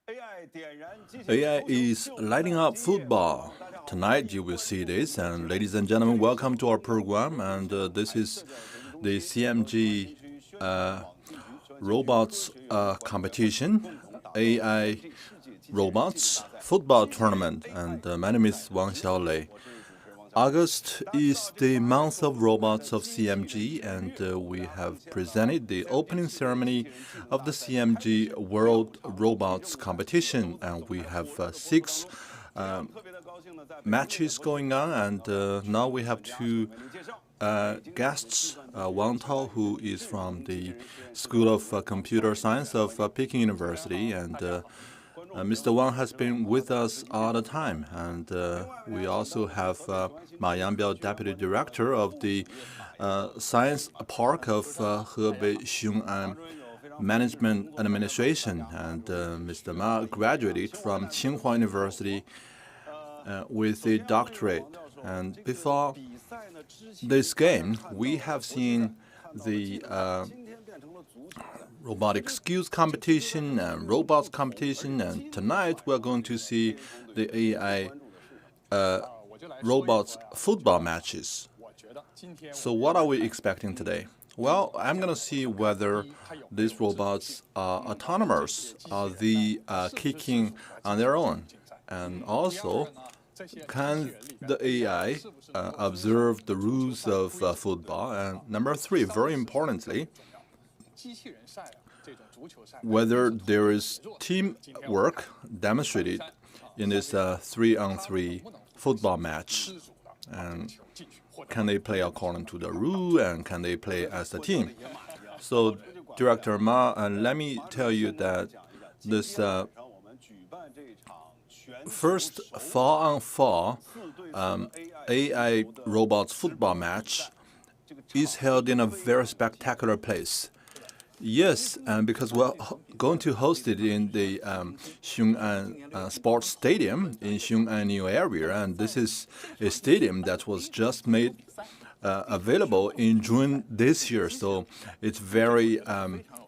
AI is lighting up football. Tonight you will see this. And ladies and gentlemen, welcome to our program. And this is the CMG robots competition, AI robots football tournament. And my name is Wang Xiaolei. August is the month of robots of CMG, and we have presented the opening ceremony of the CMG World Robots Competition. And we have 6 matches going on, and now we have 2 guests. Wang Tao, who is from the School of Computer Science of Peking University, and Mr. Wang has been with us all the time, and we also have Ma Yangbiao, Deputy Director of the Science Park of Hebei Xiong'an Management Administration, and Mr. Ma graduated from Tsinghua University with a doctorate. And before this game, we have seen the robotic skills competition and robots competition, and tonight we're going to see the AI robots football matches. So what are we expecting today? Well, I'm going to see whether these robots are autonomous, are they kicking on their own, and also can the AI observe the rules of football? And number 3, very importantly, whether there is teamwork demonstrated in this 3-on-3 football match, and can they play according to the rule, and can they play as a team? So, Director Ma, let me tell you that this first 4-on-4 AI robots football match is held in a very spectacular place. Yes, and because we're going to host it in the Xiong'an Sports Stadium in Xiong'an New area, and this is a stadium that was just made available in June this year. So it's very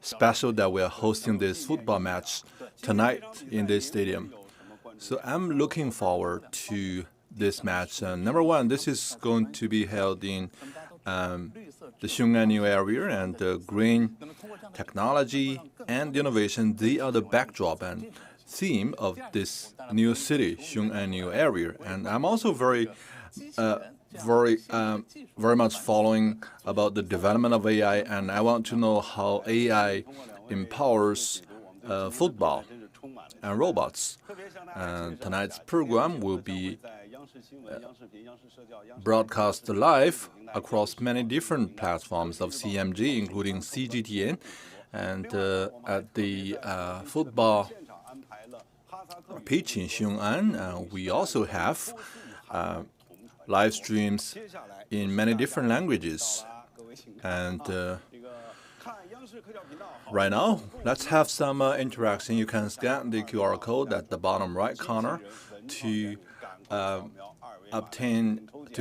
special that we are hosting this football match tonight in this stadium. So I'm looking forward to this match. Number 1, this is going to be held in the Xiong'an New area, and green technology and innovation, they are the backdrop and theme of this new city, Xiong'an New area. And I'm also very much following about the development of AI, and I want to know how AI empowers football and robots. And tonight's program will be broadcast live across many different platforms of CMG, including CGTN, and at the football pitch in Xiong'an, we also have live streams in many different languages. And right now, let's have some interaction. You can scan the QR code at the bottom right corner to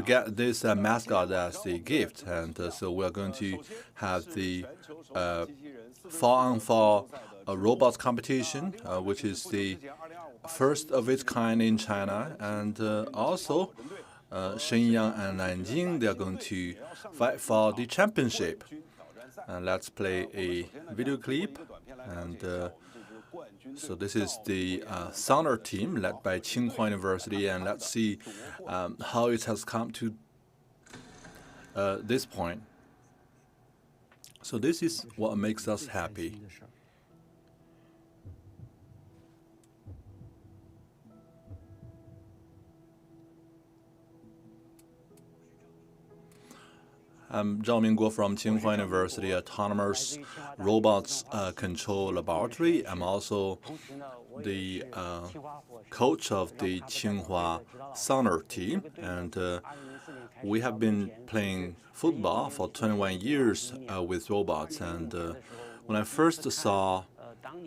get this mascot as a gift. And so we're going to have the 4-on-4 robots competition, which is the first of its kind in China. And also, Shenyang and Nanjing, they're going to fight for the championship. Let's play a video clip. And so this is the Sounder team led by Tsinghua University, and let's see how it has come to this point. So this is what makes us happy. I'm Zhao Mingguo from Tsinghua University Autonomous Robots Control Laboratory. I'm also the coach of the Tsinghua Sounder team, and we have been playing football for 21 years with robots. And when I first saw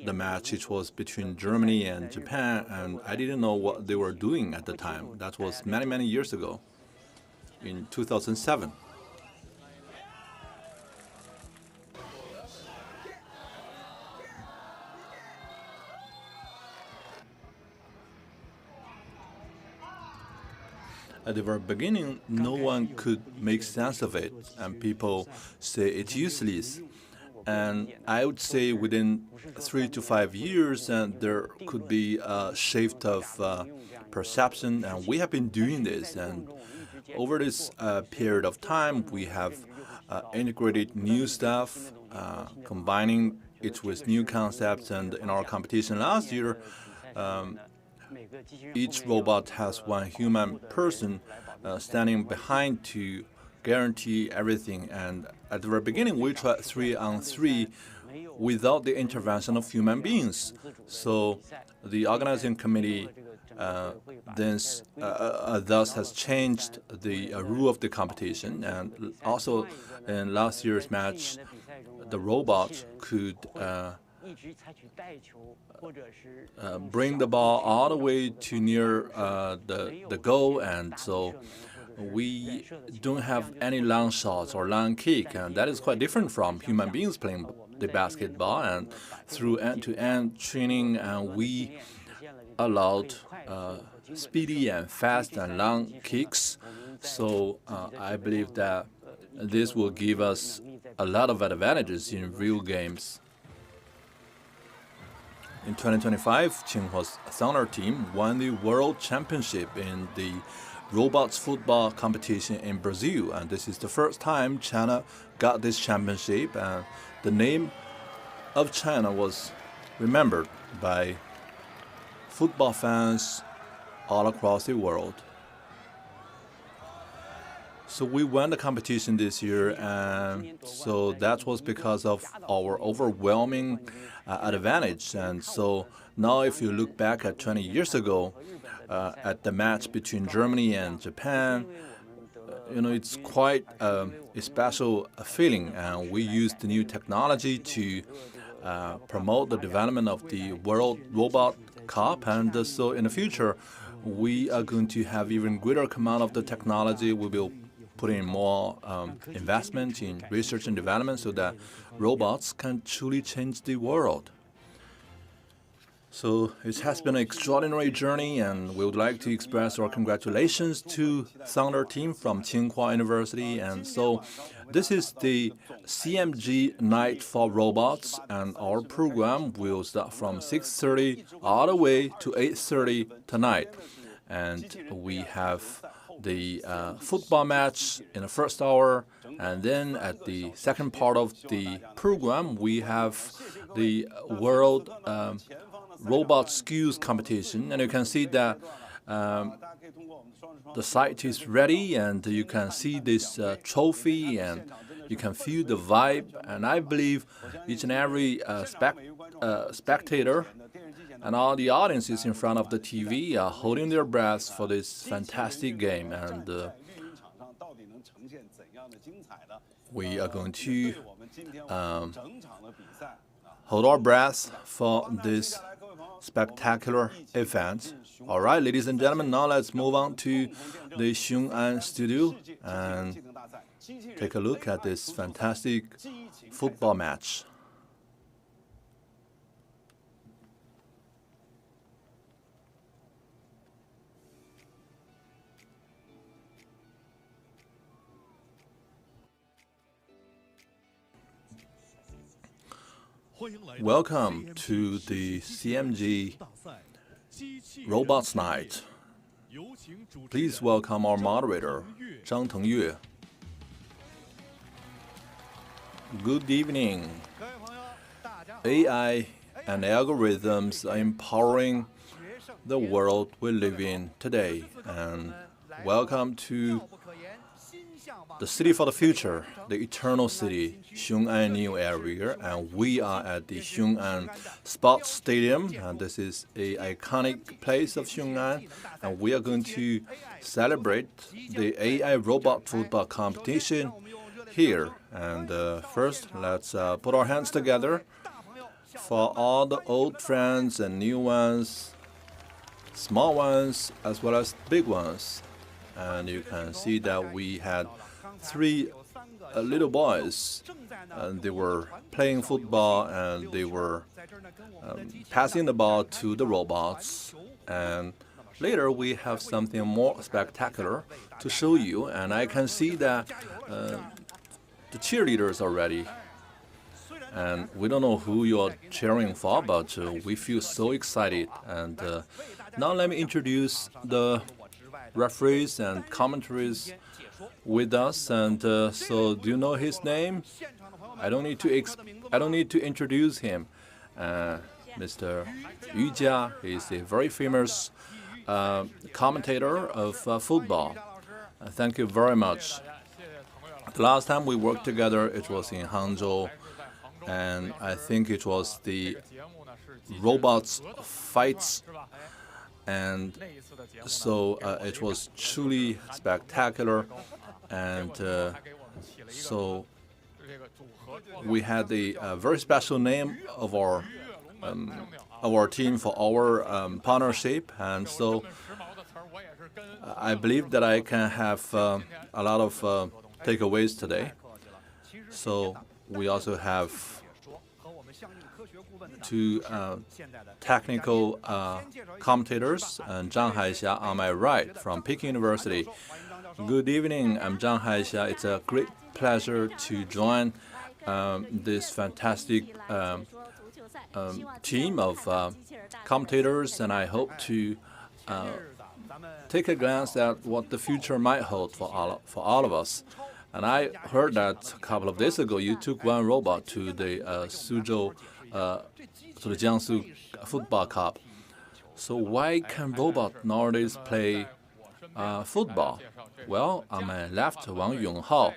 the match, it was between Germany and Japan, and I didn't know what they were doing at the time. That was many, many years ago, in 2007. at the very beginning, no one could make sense of it, and people say it's useless. And I would say within 3 to 5 years, and there could be a shift of perception, and we have been doing this. And over this period of time, we have integrated new stuff, combining it with new concepts. And in our competition last year, each robot has one human person standing behind to guarantee everything. And at the very beginning, we tried 3-on-3 without the intervention of human beings. So the organizing committee thus has changed the rule of the competition. And also in last year's match, the robot could bring the ball all the way to near the goal, and so we don't have any long shots or long kick, and that is quite different from human beings playing the basketball. And through end-to-end training, we allowed speedy and fast and long kicks. So I believe that this will give us a lot of advantages in real games. In 2025, Tsinghua's Thunder team won the World Championship in the robots football competition in Brazil, and this is the first time China got this championship, and the name of China was remembered by football fans all across the world. So we won the competition this year, and so that was because of our overwhelming advantage. And so now if you look back at 20 years ago, at the match between Germany and Japan, it's quite a special feeling. And we used the new technology to promote the development of the World Robot Cup. And so in the future, we are going to have even greater amount of the technology. We will put in more investment in research and development so that robots can truly change the world. So it has been an extraordinary journey, and we would like to express our congratulations to Thunder team from Tsinghua University. And so this is the CMG Night for Robots, and our program will start from 6:30 all the way to 8:30 tonight. And we have the football match in the first hour, and then at the second part of the program, we have the World Robot Skills Competition. And you can see that the site is ready, and you can see this trophy, and you can feel the vibe. And I believe each and every spectator and all the audiences in front of the TV are holding their breaths for this fantastic game. And we are going to hold our breaths for this spectacular event. All right, ladies and gentlemen, now let's move on to the Xiong'an studio and take a look at this fantastic football match. Welcome to the CMG Robots Night. Please welcome our moderator, Zhang Tengyue. Good evening. AI and algorithms are empowering the world we live in today. And welcome to the city for the future, the eternal city, Xiong'an New Area, and we are at the Xiong'an Sports Stadium, and this is an iconic place of Xiong'an, and we are going to celebrate the AI robot football competition here. And first, let's put our hands together for all the old friends and new ones, small ones as well as big ones. And you can see that we had three little boys, and they were playing football, and they were passing the ball to the robots. And later we have something more spectacular to show you, and I can see that the cheerleaders are ready. And we don't know who you are cheering for, but we feel so excited. And now let me introduce the referees and commentaries with us. And so, do you know his name? I don't need to introduce him. Mr. Yu Jia is a very famous commentator of football. Thank you very much. The last time we worked together, it was in Hangzhou, and I think it was the robots fights, and so it was truly spectacular, and so we had a very special name of our team for our partnership, and so I believe that I can have a lot of takeaways today. So we also have two technical commentators, and Zhang Haixia on my right from Peking University. Good evening, I'm Zhang Haixia. It's a great pleasure to join this fantastic team of commentators, and I hope to take a glance at what the future might hold for all of us. And I heard that a couple of days ago you took one robot to the Suzhou, to the Jiangsu Football Cup. So why can robots nowadays play football? Well, on my left, Wang Yonghao.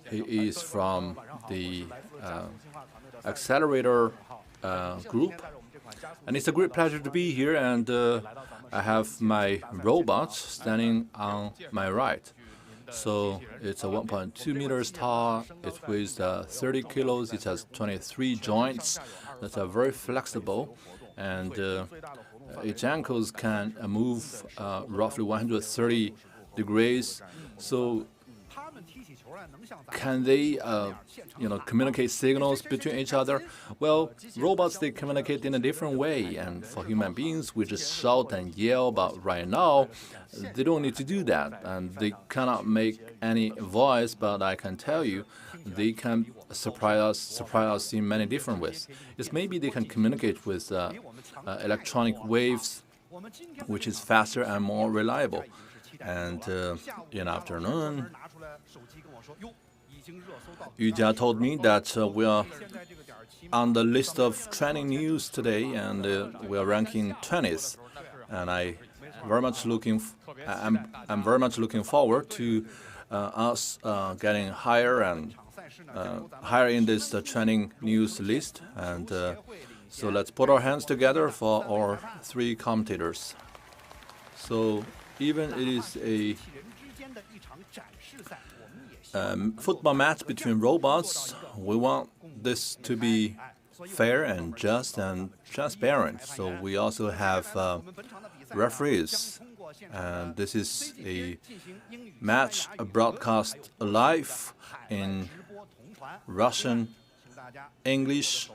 He is from the accelerator group, and it's a great pleasure to be here. And I have my robot standing on my right. So it's a 1.2 meters tall. It weighs 30 kilos. It has 23 joints. That's very flexible, and its ankles can move roughly 130 degrees. So can they, communicate signals between each other? Well, robots, they communicate in a different way, and for human beings, we just shout and yell. But right now, they don't need to do that, and they cannot make any voice. But I can tell you, they can surprise us in many different ways. It's maybe they can communicate with electronic waves, which is faster and more reliable. And in the afternoon, Yu Jia told me that we are on the list of trending news today, and we are ranking 20th. And I'm very much looking forward to us getting higher and higher in this trending news list. And so let's put our hands together for our three commentators. So even it is a football match between robots, we want this to be fair and just and transparent. So we also have referees, and this is a match broadcast live in Russian, English,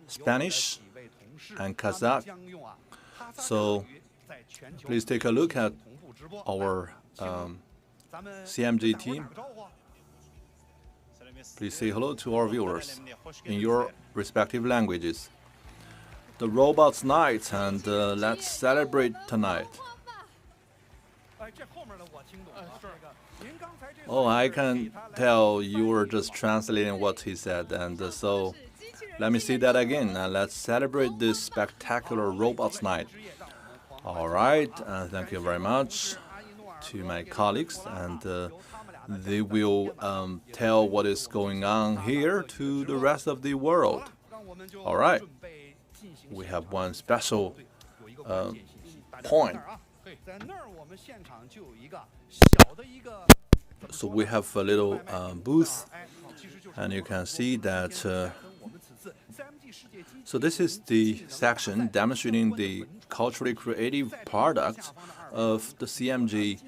Spanish, and Kazakh. So please take a look at our CMG team. Please say hello to our viewers in your respective languages. The Robots Night, and let's celebrate tonight. Oh, I can tell you were just translating what he said, and so let me say that again. Let's celebrate this spectacular Robots Night. All right, thank you very much to my colleagues, and they will tell what is going on here to the rest of the world. All right, we have one special point. So we have a little booth, and you can see that. So this is the section demonstrating the culturally creative products of the CMG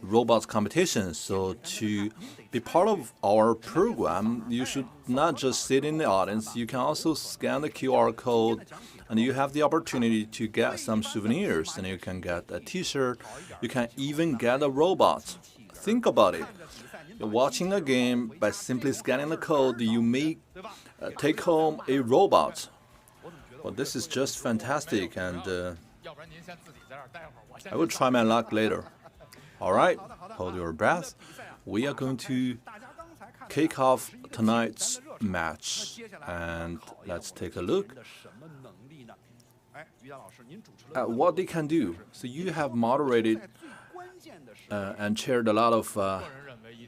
robots competition. So to be part of our program, you should not just sit in the audience. You can also scan the QR code, and you have the opportunity to get some souvenirs, and you can get a T-shirt. You can even get a robot. Think about it. You're watching a game, by simply scanning the code, you may take home a robot. Well, this is just fantastic, and I will try my luck later. All right, hold your breath. We are going to kick off tonight's match, and let's take a look at what they can do. So you have moderated and chaired a lot of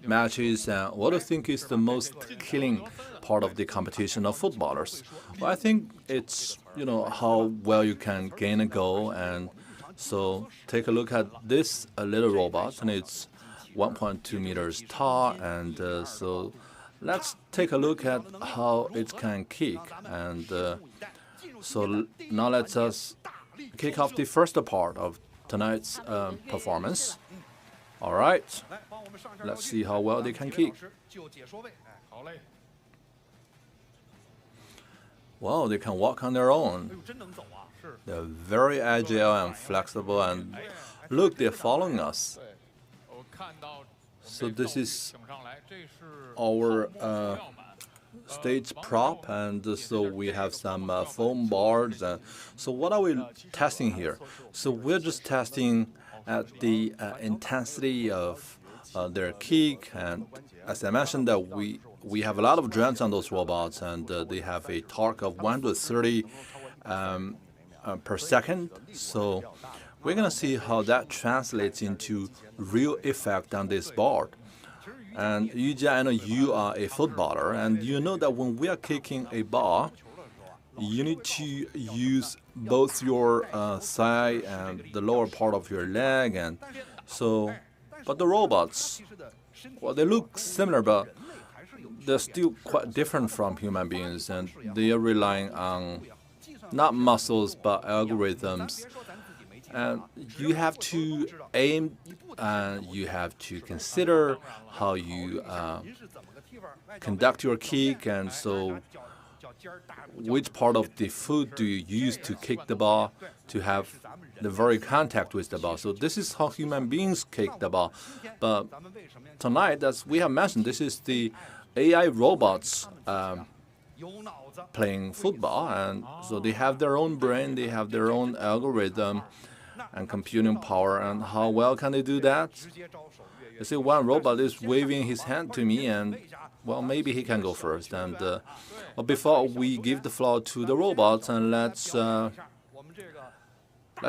matches. What do you think is the most killing part of the competition of footballers? Well, I think it's how well you can gain a goal. And so take a look at this little robot, and it's 1.2 meters tall. And so let's take a look at how it can kick. And so now let us kick off the first part of tonight's performance. All right, let's see how well they can kick. Wow, they can walk on their own. They're very agile and flexible, and look, they're following us. So this is our stage prop, and so we have some foam boards. So what are we testing here? So we're just testing at the intensity of their kick, and as I mentioned, that we have a lot of joints on those robots, and they have a torque of 130 per second. So we're gonna see how that translates into real effect on this board. And Yujia, I know you are a footballer, and you know that when we are kicking a ball, you need to use both your thigh and the lower part of your leg, and so. But the robots, well, they look similar, but they're still quite different from human beings, and they are relying on not muscles but algorithms. And you have to aim, and you have to consider how you conduct your kick, and so which part of the foot do you use to kick the ball to have the very contact with the ball. So this is how human beings kick the ball. But tonight, as we have mentioned, this is the AI robots playing football, and so they have their own brain, they have their own algorithm and computing power. And how well can they do that? You see, one robot is waving his hand to me, and well, maybe he can go first. And well, before we give the floor to the robots, and let's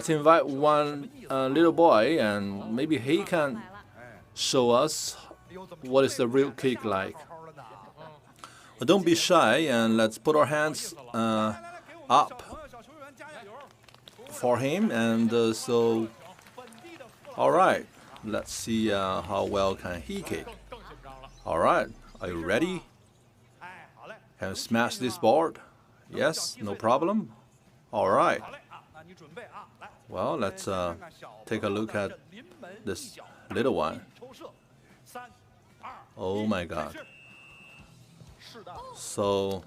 invite one little boy, and maybe he can show us what is the real kick like. But don't be shy, and let's put our hands up for him. And so, all right, let's see how well can he kick. All right, are you ready? Can you smash this board? Yes, no problem. All right. Well, let's take a look at this little one. Oh my God. So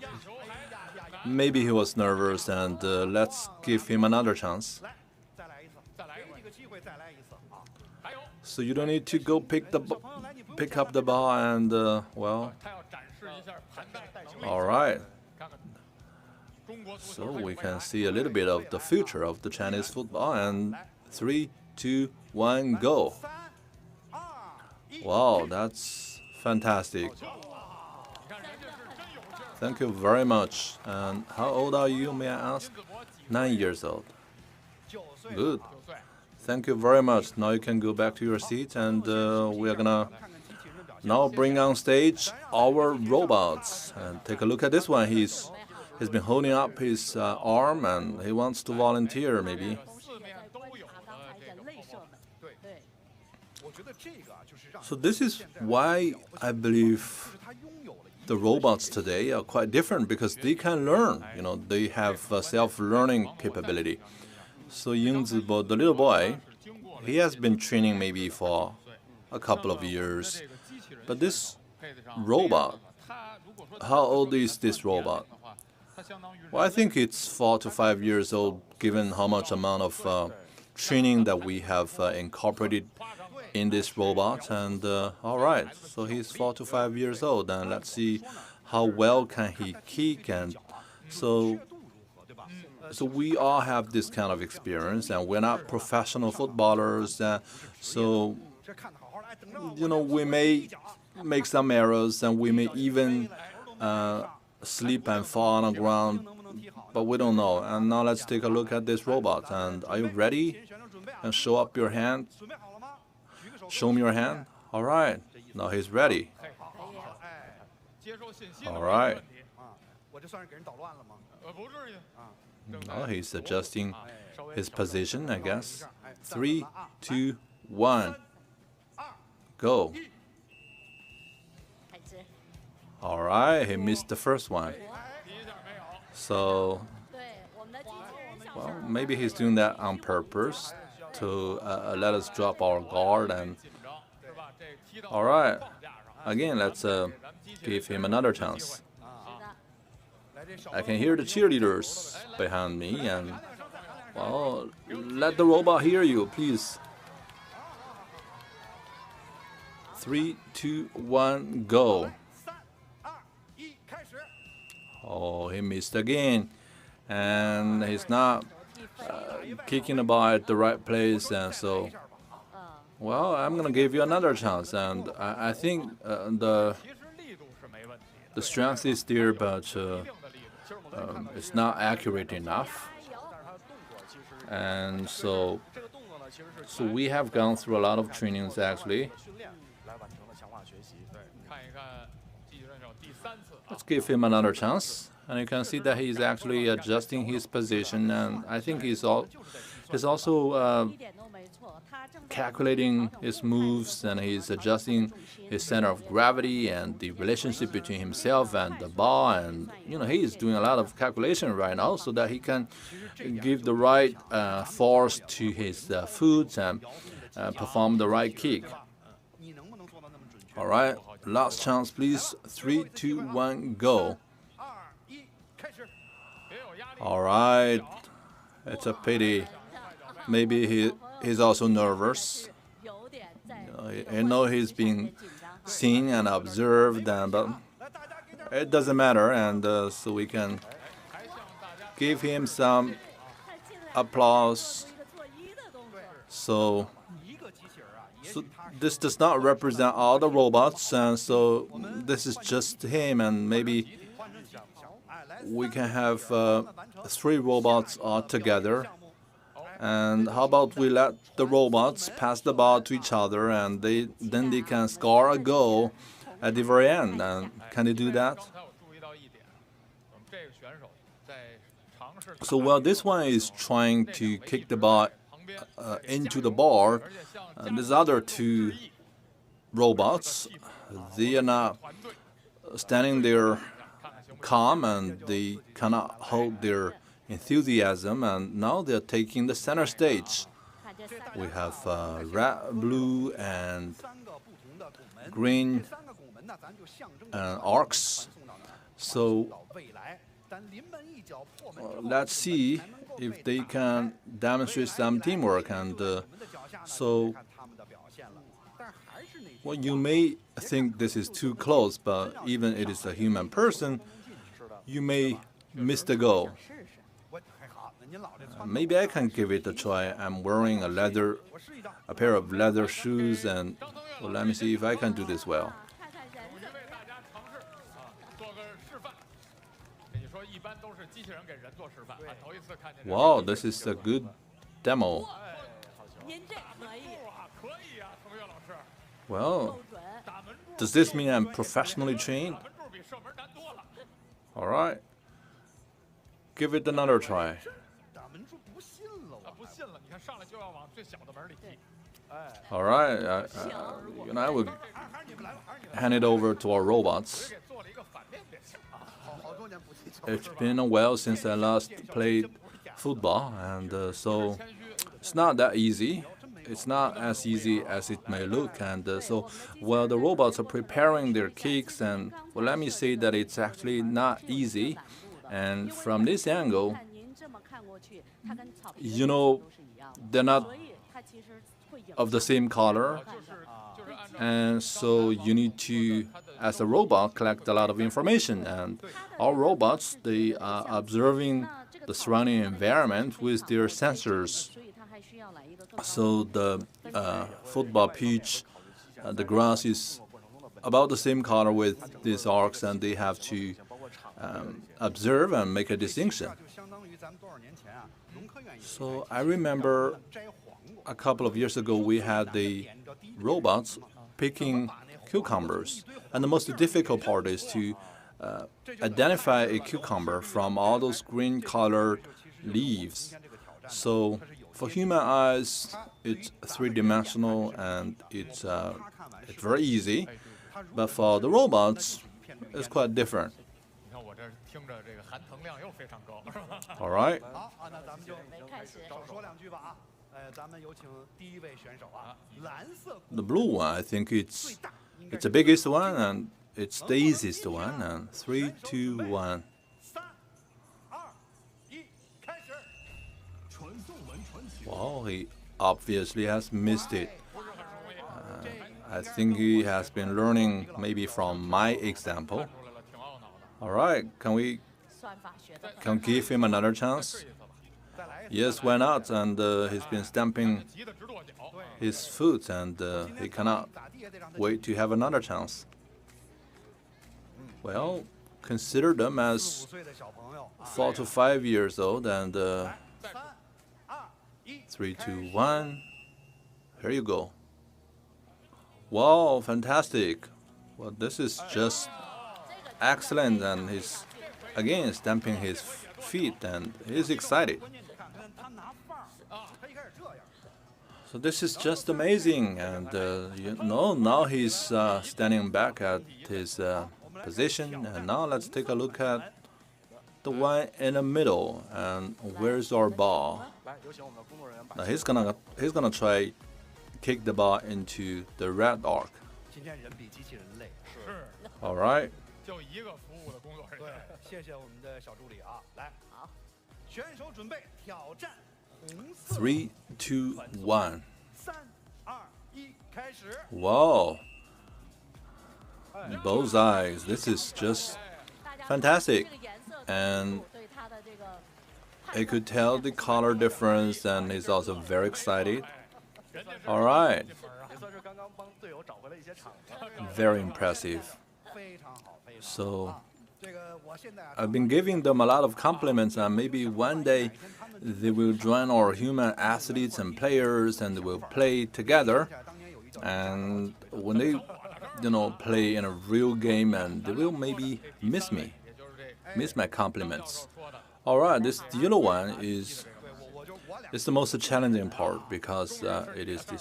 maybe he was nervous, and let's give him another chance. So you don't need to go pick up the ball, and well, all right. So we can see a little bit of the future of the Chinese football, and 3, 2, 1, go. Wow, that's fantastic. Thank you very much. And how old are you, may I ask? 9 years old. Good. Thank you very much. Now you can go back to your seat, and we are gonna now bring on stage our robots. And take a look at this one. He's been holding up his arm, and he wants to volunteer, maybe. So this is why I believe the robots today are quite different, because they can learn. They have self-learning capability. So Ying Zibo, the little boy, he has been training maybe for a couple of years. But this robot, how old is this robot? Well, I think it's 4 to 5 years old, given how much amount of training that we have incorporated in this robot. And all right, so he's 4 to 5 years old, and let's see how well can he kick. And so we all have this kind of experience, and we're not professional footballers. So we may make some errors, and we may even slip and fall on the ground, but we don't know. And now let's take a look at this robot. And are you ready? And show up your hand. Show me your hand. All right. Now he's ready. All right. Now he's adjusting his position, I guess. 3, 2, 1. Go. All right, he missed the first one. So, well, maybe he's doing that on purpose to let us drop our guard. And all right, again, let's give him another chance. I can hear the cheerleaders behind me, and well, let the robot hear you, please. 3, 2, 1, go. Oh, he missed again, and he's not kicking the ball at the right place. And so, well, I'm gonna give you another chance. And I think the strength is there, but it's not accurate enough. And so we have gone through a lot of trainings actually. Let's give him another chance, and you can see that he's actually adjusting his position, and I think he's also calculating his moves, and he's adjusting his center of gravity and the relationship between himself and the ball, and he's doing a lot of calculation right now so that he can give the right force to his foot and perform the right kick. All right. Last chance, please. 3, 2, 1, go. All right. It's a pity. Maybe he's also nervous. I know he's being seen and observed, but it doesn't matter. And so we can give him some applause. So this does not represent all the robots, and so this is just him, and maybe we can have 3 robots all together. And how about we let the robots pass the ball to each other, and then they can score a goal at the very end. And can they do that? So while this one is trying to kick the ball into the bar, these other 2 robots, they are not standing there calm, and they cannot hold their enthusiasm, and now they're taking the center stage. We have red, blue, and green arcs. So let's see if they can demonstrate some teamwork. And so, well, you may think this is too close, but even it is a human person, you may miss the goal. Maybe I can give it a try. I'm wearing a pair of leather shoes, and well, let me see if I can do this well. Wow, this is a good demo. Well, does this mean I'm professionally trained? All right. Give it another try. All right. I will hand it over to our robots. It's been a while since I last played football, and so it's not that easy. it's not as easy as it may look. And so while the robots are preparing their kicks, and well, let me say that it's actually not easy. And from this angle, you know, they're not of the same color. And so you need to, as a robot, collect a lot of information. And our robots, they are observing the surrounding environment with their sensors. So the football pitch, the grass is about the same color with these arcs, and they have to observe and make a distinction. So I remember a couple of years ago we had the robots picking cucumbers, and the most difficult part is to identify a cucumber from all those green colored leaves. So for human eyes, it's three-dimensional and it's very easy, but for the robots, it's quite different. All right. The blue one, I think it's the biggest one and it's the easiest one. And 3, 2, 1. Well, he obviously has missed it. I think he has been learning maybe from my example. All right, can we give him another chance? Yes, why not? And he's been stamping his foot, and he cannot wait to have another chance. Well, consider them as 4 to 5 years old, and 3, 2, 1. Here you go. Wow, fantastic. Well, this is just excellent, and he's again stamping his feet, and he's excited. So this is just amazing, and now he's standing back at his position, and now let's take a look at the one in the middle. And where's our ball? Now he's gonna try kick the ball into the red arc. All right. 3, 2, 1. Wow. Both eyes. This is just fantastic. And I could tell the color difference, and he's also very excited. All right. Very impressive. So I've been giving them a lot of compliments, and maybe one day they will join our human athletes and players, and they will play together. And when they, play in a real game, and they will maybe miss my compliments. All right, this yellow one is the most challenging part because it is the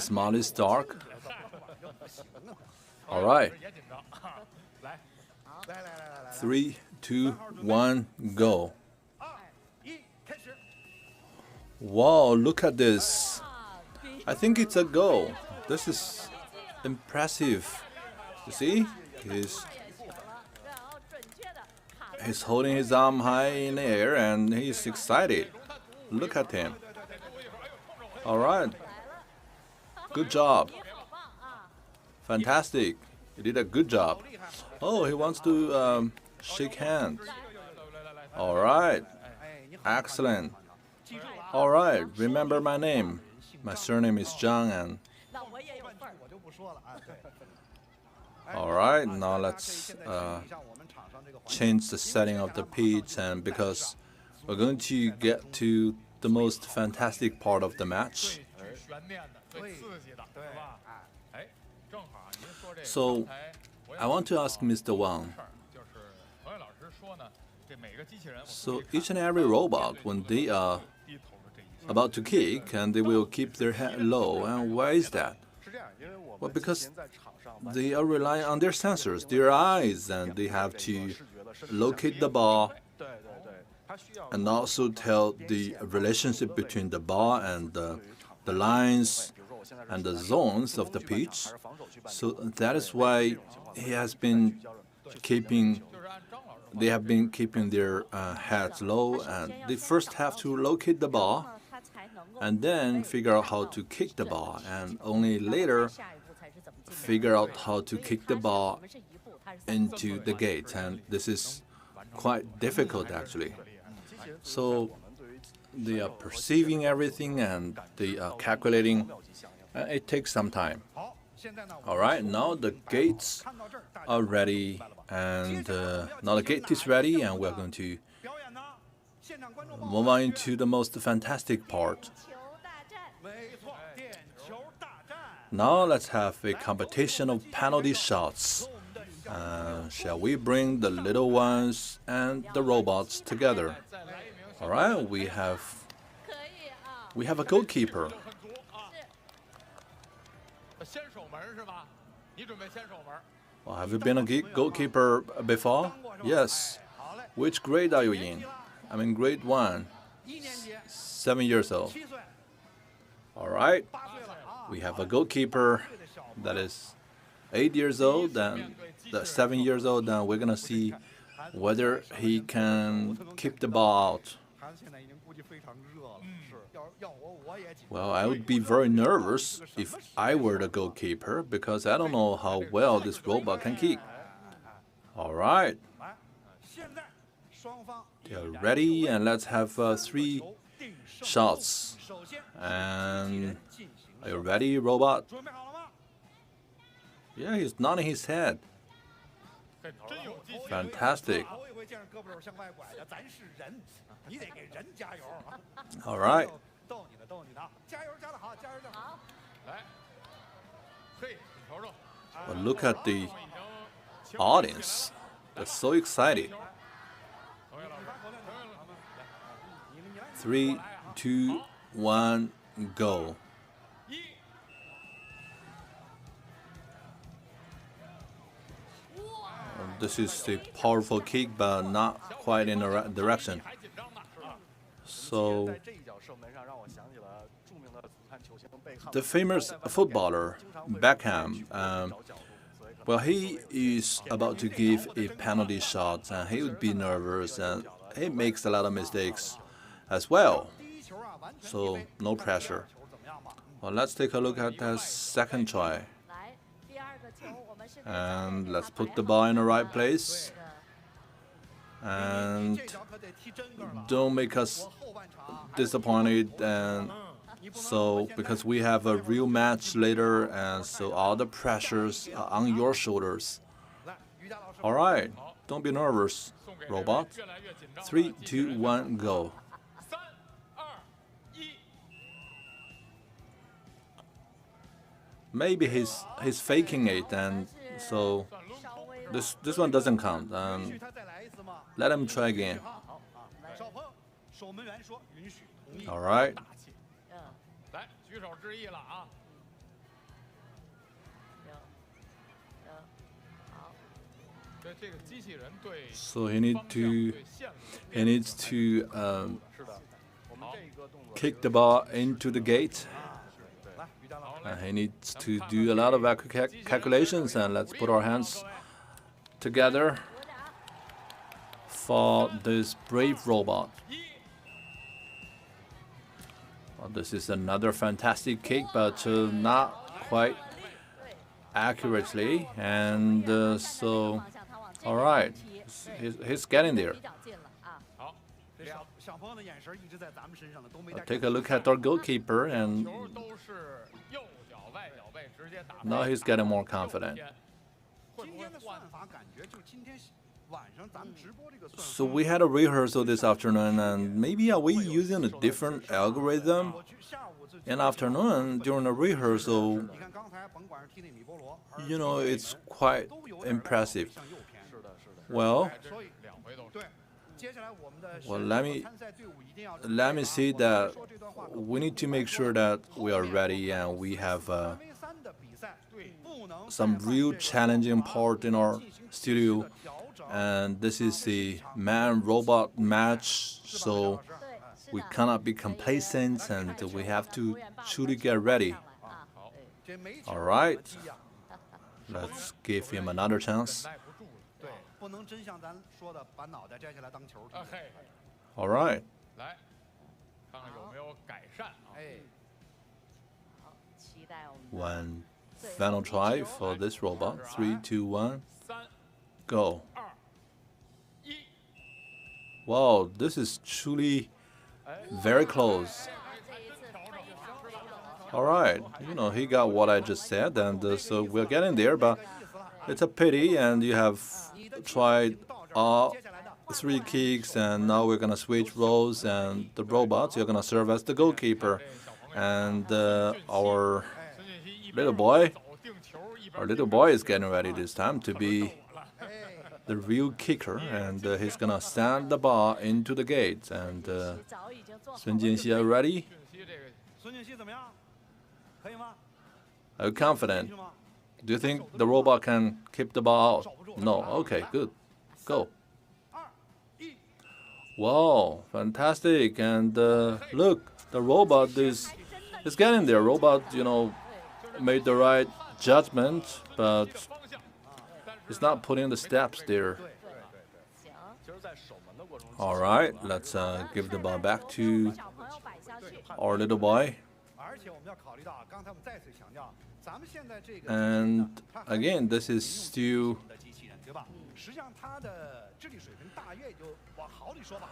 smallest arc. All right. 3, 2, 1, go. Wow, look at this. I think it's a goal. This is impressive. You see? He's holding his arm high in the air and he's excited. Look at him. All right. Good job. Fantastic. You did a good job. Oh, he wants to shake hands. All right. Excellent. All right. Remember my name. My surname is Zhang. And all right. Now let's change the setting of the pitch, and because we're going to get to the most fantastic part of the match. So I want to ask Mr. Wang. So each and every robot, when they are about to kick, and they will keep their head low, and why is that? Well, because they are relying on their sensors, their eyes, and they have to locate the ball and also tell the relationship between the ball and the lines and the zones of the pitch. So that is why he has been keeping. They have been keeping their heads low, and they first have to locate the ball, and then figure out how to kick the ball, and only later figure out how to kick the ball into the gate. And this is quite difficult, actually. So they are perceiving everything and they are calculating. It takes some time. All right, now the gates are ready, and now the gate is ready, and we're going to move on into the most fantastic part. Now let's have a competition of penalty shots. Shall we bring the little ones and the robots together? All right, we have a goalkeeper. Well, have you been a goalkeeper before? Yes. Which grade are you in? I'm in grade 1, 7 years old. All right. We have a goalkeeper that is 8 years old and 7 years old, and we're going to see whether he can keep the ball out. Well, I would be very nervous if I were the goalkeeper because I don't know how well this robot can kick. All right. They're ready, and let's have 3 shots. And are you ready, robot? Yeah, he's nodding his head. Fantastic. All right. Well, look at the audience. They're so excited. 3, 2, 1, go. This is a powerful kick, but not quite in the right direction. So, the famous footballer Beckham, well, he is about to give a penalty shot, and he would be nervous, and he makes a lot of mistakes as well. So, no pressure. Well, let's take a look at the second try. And let's put the ball in the right place. And don't make us disappointed. And so, because we have a real match later, and so all the pressures are on your shoulders. All right, don't be nervous, robot. 3, 2, 1, go. Maybe he's faking it, and so this one doesn't count. Let him try again. All right. So he needs to kick the ball into the gate. He needs to do a lot of calculations, and let's put our hands together for this brave robot. Well, this is another fantastic kick, but not quite accurately, and so, all right, he's getting there. Take a look at our goalkeeper, and now he's getting more confident. So we had a rehearsal this afternoon, and maybe are we using a different algorithm? In afternoon, during the rehearsal, you know, it's quite impressive. Well, let me see that we need to make sure that we are ready and we have some real challenging part in our studio. and this is the man-robot match, so we cannot be complacent, and we have to truly get ready. All right, let's give him another chance. All right. One final try for this robot. 3, 2, 1, go. Wow, this is truly very close. All right, he got what I just said, and so we're getting there, but it's a pity, and you have tried all 3 kicks, and now we're gonna switch roles, and the robots, you're gonna serve as the goalkeeper, and our little boy is getting ready this time to be the real kicker, and he's gonna send the ball into the gate. And Sun Jianxi, ready? Are you confident? Do you think the robot can keep the ball out? No. Okay, good. Go. Wow, fantastic! And look, the robot is getting there. Robot, made the right judgment, but it's not putting the steps there. All right, let's give the ball back to our little boy. And again, this is still,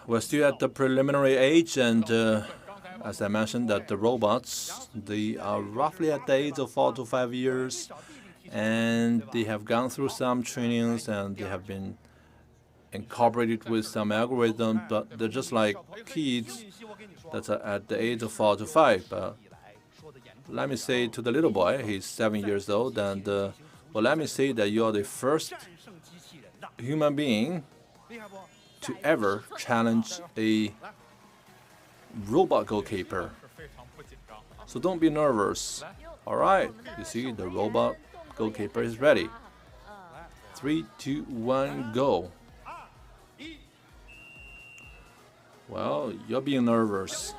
we're still at the preliminary age, and as I mentioned, that the robots, they are roughly at the age of 4 to 5 years, and they have gone through some trainings, and they have been incorporated with some algorithm, but they're just like kids that's at the age of 4 to 5. But let me say to the little boy, he's 7 years old, and let me say that you are the first human being to ever challenge a robot goalkeeper. So don't be nervous. All right, you see, the robot goalkeeper is ready. 3, 2, 1, go. Well, you're being nervous.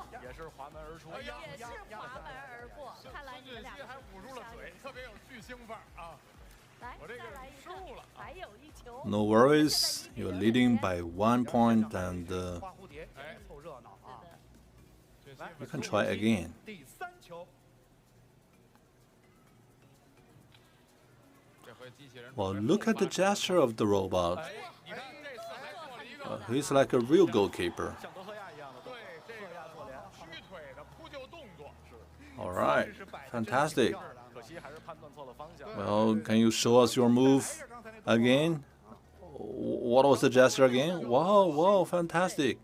No worries, you're leading by 1 point, and you can try again. Well, look at the gesture of the robot. He's like a real goalkeeper. All right, fantastic. Well, can you show us your move again? What was the gesture again? Wow, fantastic.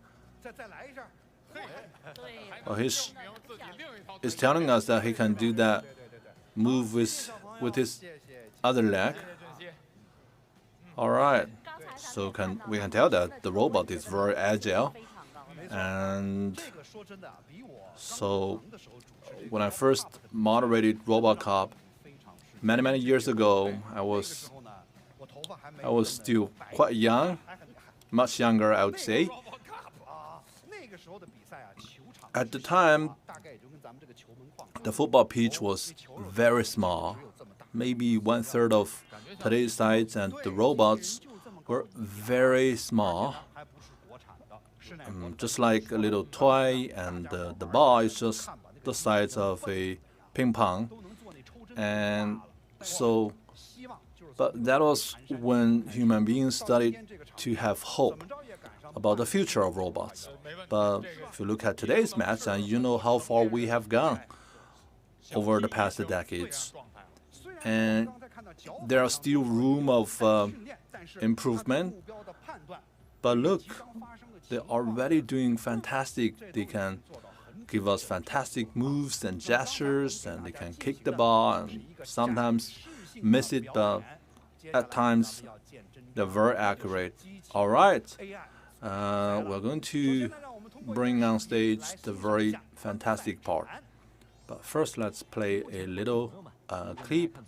Well, he's telling us that he can do that move with his other leg. All right, so we can tell that the robot is very agile, and so when I first moderated RoboCup many years ago, I was still quite young, much younger, I would say. At the time, the football pitch was very small, maybe 1/3 of today's size, and the robots were very small, just like a little toy, and the ball is just the size of a ping pong. And so, but that was when human beings started to have hope about the future of robots. But if you look at today's match, and you know how far we have gone over the past decades, and there are still room of improvement. But look, they're already doing fantastic. They can give us fantastic moves and gestures, and they can kick the ball and sometimes miss it, but at times they're very accurate. All right, we're going to bring on stage the very fantastic part. But first, let's play a little clip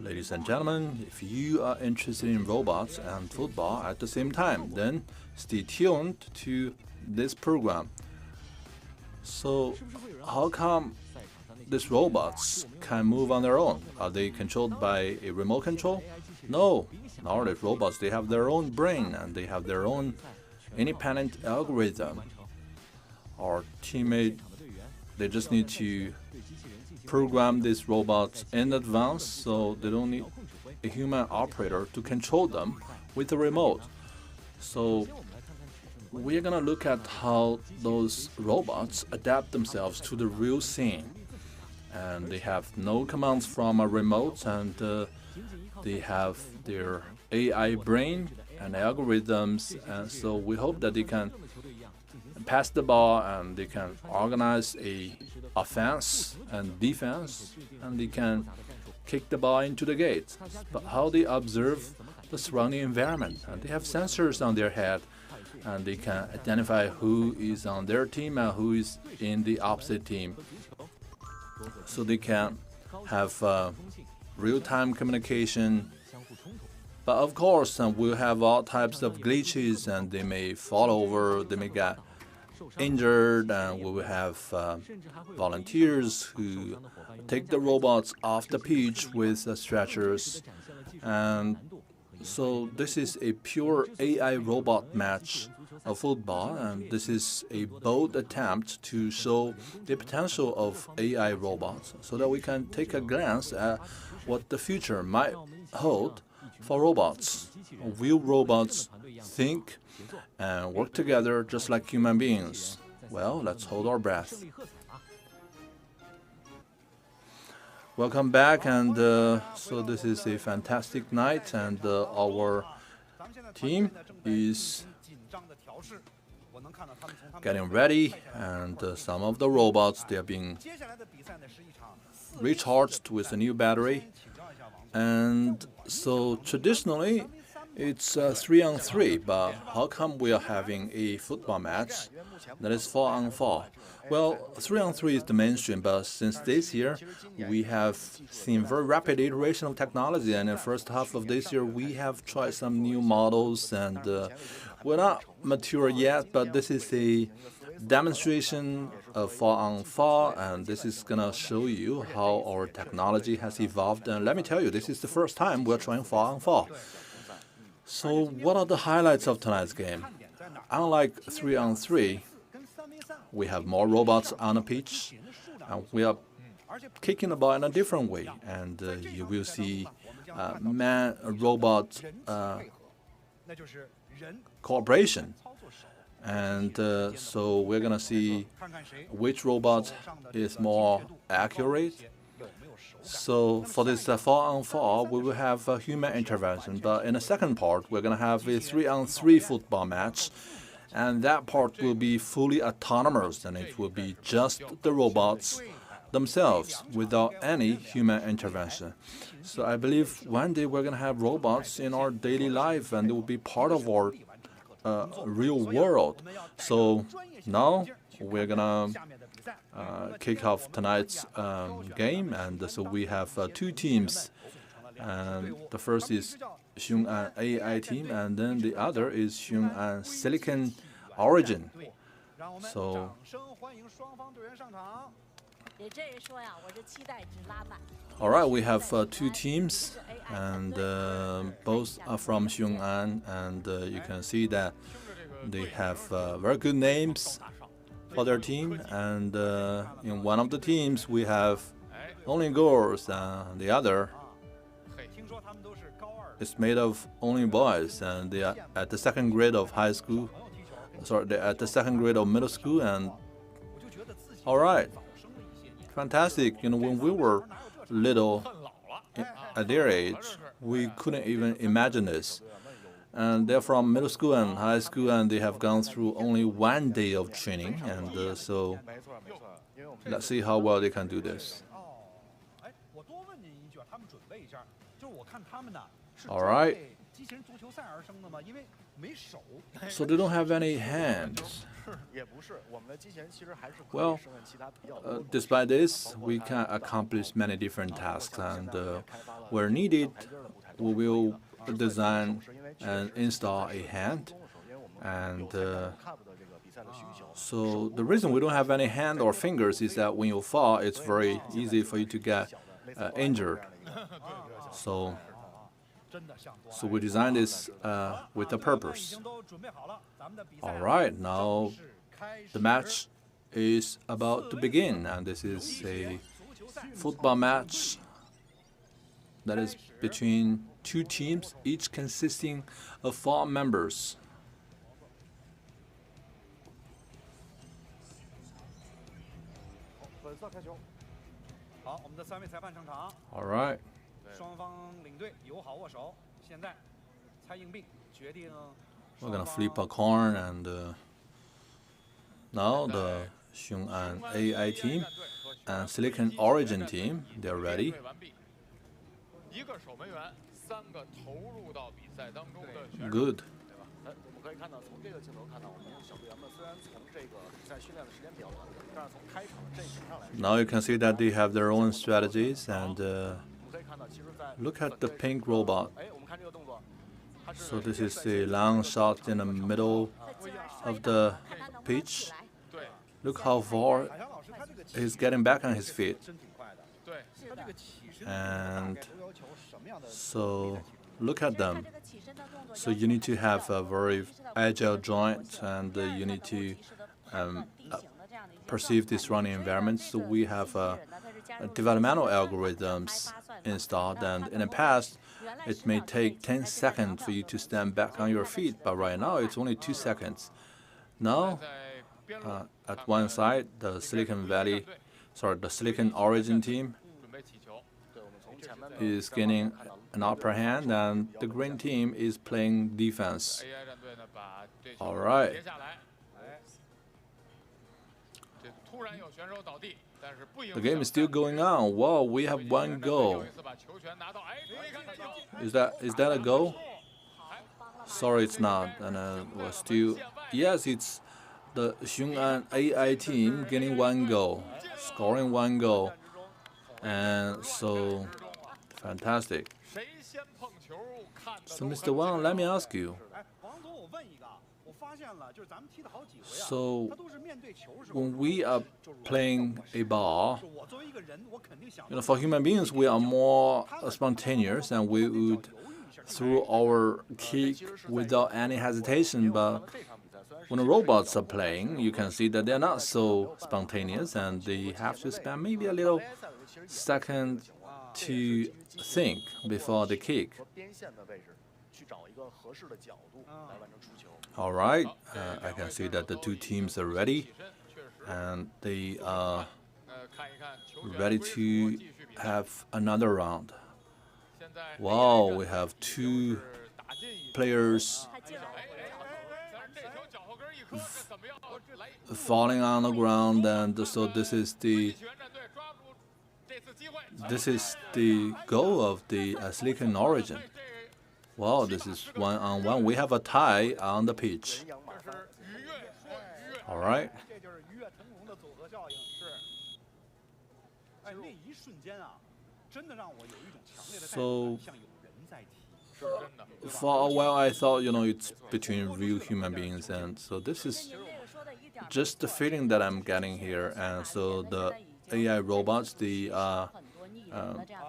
Ladies and gentlemen, if you are interested in robots and football at the same time, then stay tuned to this program. So, how come these robots can move on their own? Are they controlled by a remote control? No, nowadays robots, they have their own brain and they have their own independent algorithm. Our teammate, they just need to program these robots in advance, so they don't need a human operator to control them with a remote. So we're gonna look at how those robots adapt themselves to the real scene. And they have no commands from a remote, and they have their AI brain and algorithms, and so we hope that they can pass the ball and they can organize a offense and defense, and they can kick the ball into the gate. But how they observe the surrounding environment, and they have sensors on their head, and they can identify who is on their team and who is in the opposite team, so they can have real-time communication. But of course, we'll have all types of glitches, and they may fall over, they may get injured, and we will have volunteers who take the robots off the pitch with stretchers. And so this is a pure AI robot match of football, and this is a bold attempt to show the potential of AI robots so that we can take a glance at what the future might hold for robots. Will robots think and work together just like human beings? Well, let's hold our breath. Welcome back, and so this is a fantastic night, and our team is getting ready, and some of the robots, they are being recharged with a new battery. And so traditionally it's 3-on-3, but how come we are having a football match that is 4-on-4? Well, 3-on-3 is the mainstream, but since this year we have seen very rapid iteration of technology, and in the first half of this year we have tried some new models, and we're not mature yet, but this is a demonstration of 4-on-4, and this is gonna show you how our technology has evolved. And let me tell you, this is the first time we're trying 4-on-4. So what are the highlights of tonight's game? Unlike 3-on-3, we have more robots on the pitch, and we are kicking the ball in a different way, and you will see man-robot cooperation. And so we're gonna see which robot is more accurate. So for this 4-on-4, we will have human intervention. But in the second part, we're gonna have a 3-on-3 football match, and that part will be fully autonomous, and it will be just the robots themselves without any human intervention. So I believe one day we're gonna have robots in our daily life, and they will be part of our real world. So now we're gonna kick off tonight's game, and so we have two teams, and the first is Xiong'an AI team, and then the other is Xiong'an Silicon Origin. So all right, we have two teams, and both are from Xiong'an, and you can see that they have very good names for their team. And in one of the teams we have only girls, and the other is made of only boys, and they are at the second grade of high school. Sorry, they're at the second grade of middle school. And all right, fantastic. You know, when we were little at their age, we couldn't even imagine this. And they're from middle school and high school, and they have gone through only 1 day of training. And so let's see how well they can do this. All right. So they don't have any hands. Well, despite this, we can accomplish many different tasks, and where needed, we will design and install a hand. And so the reason we don't have any hand or fingers is that when you fall, it's very easy for you to get injured. So we designed this with a purpose. All right, now the match is about to begin, and this is a football match that is between two teams, each consisting of 4 members. All right. We're gonna flip a coin, and now the Tsinghua AI team and Silicon Origin team, they're ready. Good. Now you can see that they have their own strategies, and look at the pink robot. So this is a long shot in the middle of the pitch. Look how far he's getting back on his feet. And so look at them. So you need to have a very agile joint, and you need to perceive this running environment. So we have developmental algorithms installed, and in the past, it may take 10 seconds for you to stand back on your feet, but right now it's only 2 seconds. Now, at one side, the Silicon Origin team is gaining an upper hand, and the green team is playing defense. All right. The game is still going on. Wow, we have 1 goal. Is that a goal? Sorry, it's not. And we're still. Yes, it's the Tsinghua AI team getting 1 goal, scoring 1 goal, and so fantastic. So, Mr. Wang, let me ask you. So, when we are playing a ball, for human beings, we are more spontaneous, and we would throw our kick without any hesitation. But when the robots are playing, you can see that they're not so spontaneous, and they have to spend maybe a little second to think before they kick. All right, I can see that the 2 teams are ready, and they are ready to have another round. Wow, we have 2 players falling on the ground, and so this is the goal of the Silicon Origin. Wow, this is 1-on-1. We have a tie on the pitch. All right. So for a while, I thought, it's between real human beings, and so this is just the feeling that I'm getting here. And so the AI robots, they are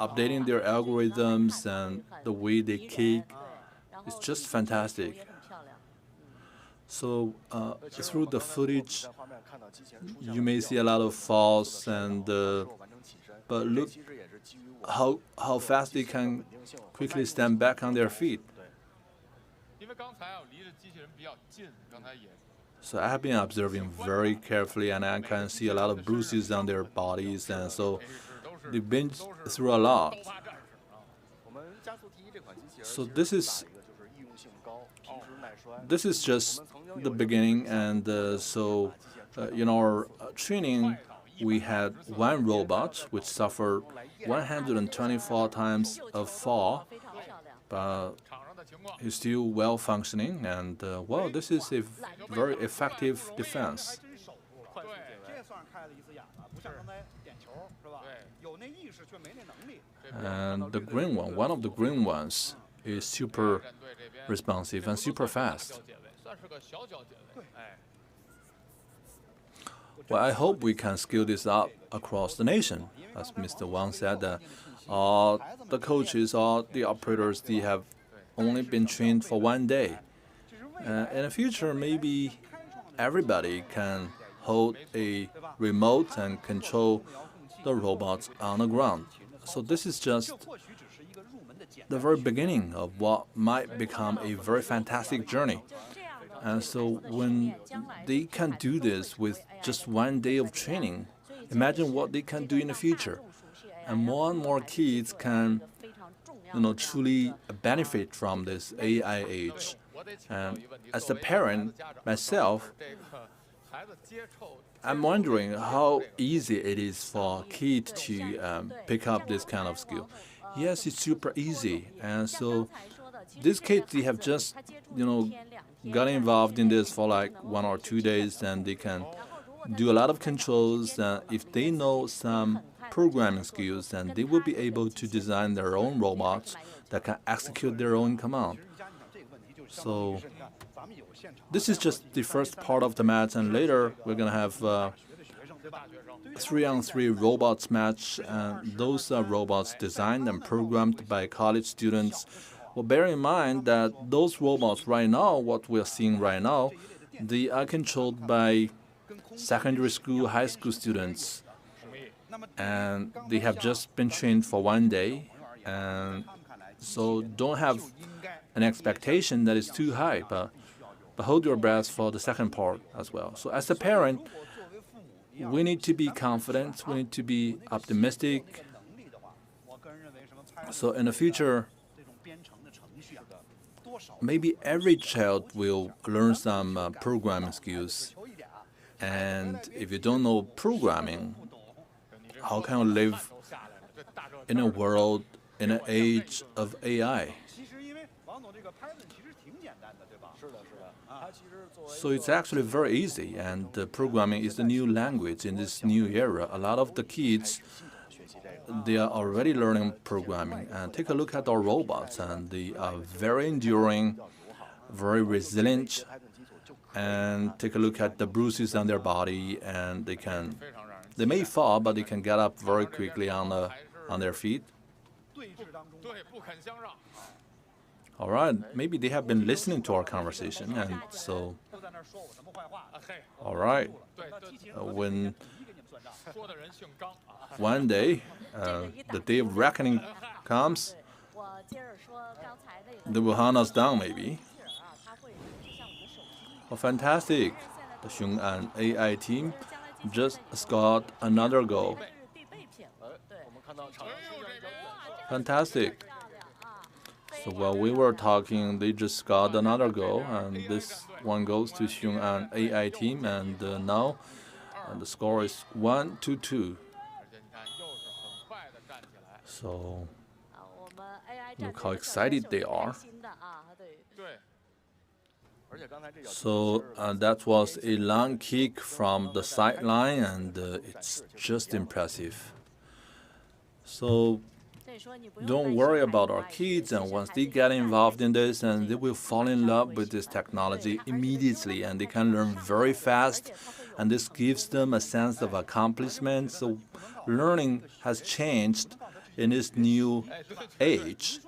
updating their algorithms, and the way they kick, it's just fantastic. So through the footage, you may see a lot of falls, and but look how fast they can quickly stand back on their feet. So I have been observing very carefully, and I can see a lot of bruises on their bodies, and so they've been through a lot. So this is just the beginning, and so in our training, we had 1 robot which suffered 124 times a fall, but is still well functioning, and well, this is a very effective defense. And the green one of the green ones, is super responsive and super fast. Well, I hope we can scale this up across the nation. As Mr. Wang said, the coaches or the operators, they have only been trained for 1 day. In the future, maybe everybody can hold a remote and control the robots on the ground. So this is just the very beginning of what might become a very fantastic journey. And so when they can do this with just 1 day of training, imagine what they can do in the future. And more kids can, truly benefit from this AI age. And as a parent myself, I'm wondering how easy it is for kids to pick up this kind of skill. Yes, it's super easy. And so these kids, they have just, got involved in this for like 1 or 2 days, and they can do a lot of controls. If they know some programming skills, then they will be able to design their own robots that can execute their own command. So this is just the first part of the match, and later we're going to have 3-on-3 robots match. Those are robots designed and programmed by college students. Well, bear in mind that those robots right now, what we're seeing right now, they are controlled by secondary school, high school students. And they have just been trained for 1 day. And so don't have an expectation that is too high, but hold your breath for the second part as well. So as a parent, we need to be confident, we need to be optimistic. So in the future, maybe every child will learn some programming skills. And if you don't know programming, how can you live in a world, in an age of AI? So it's actually very easy, and programming is the new language in this new era. A lot of the kids, they are already learning programming. And take a look at our robots, and they are very enduring, very resilient. And take a look at the bruises on their body, and they may fall, but they can get up very quickly on their feet. All right, maybe they have been listening to our conversation, and so, all right, when 1 day, the day of reckoning comes, they will hunt us down, maybe. Oh, fantastic. The Tsinghua AI team just scored another goal. Fantastic. So while we were talking, they just got another goal, and this one goes to Tsinghua AI team, and now the score is 1-2. So look how excited they are. So that was a long kick from the sideline, and it's just impressive. So don't worry about our kids, and once they get involved in this, and they will fall in love with this technology immediately, and they can learn very fast, and this gives them a sense of accomplishment. So learning has changed in this new age.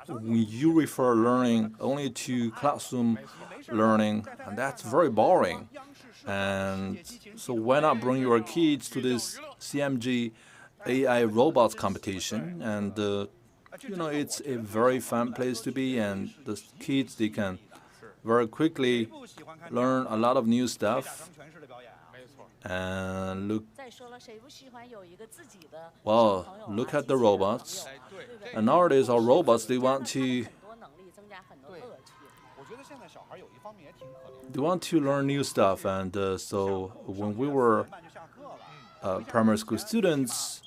When you refer learning only to classroom learning, and that's very boring. And so why not bring your kids to this CMG AI robots competition? And it's a very fun place to be, and the kids, they can very quickly learn a lot of new stuff. And look at the robots. And nowadays, our robots, they want to learn new stuff. And so when we were primary school students,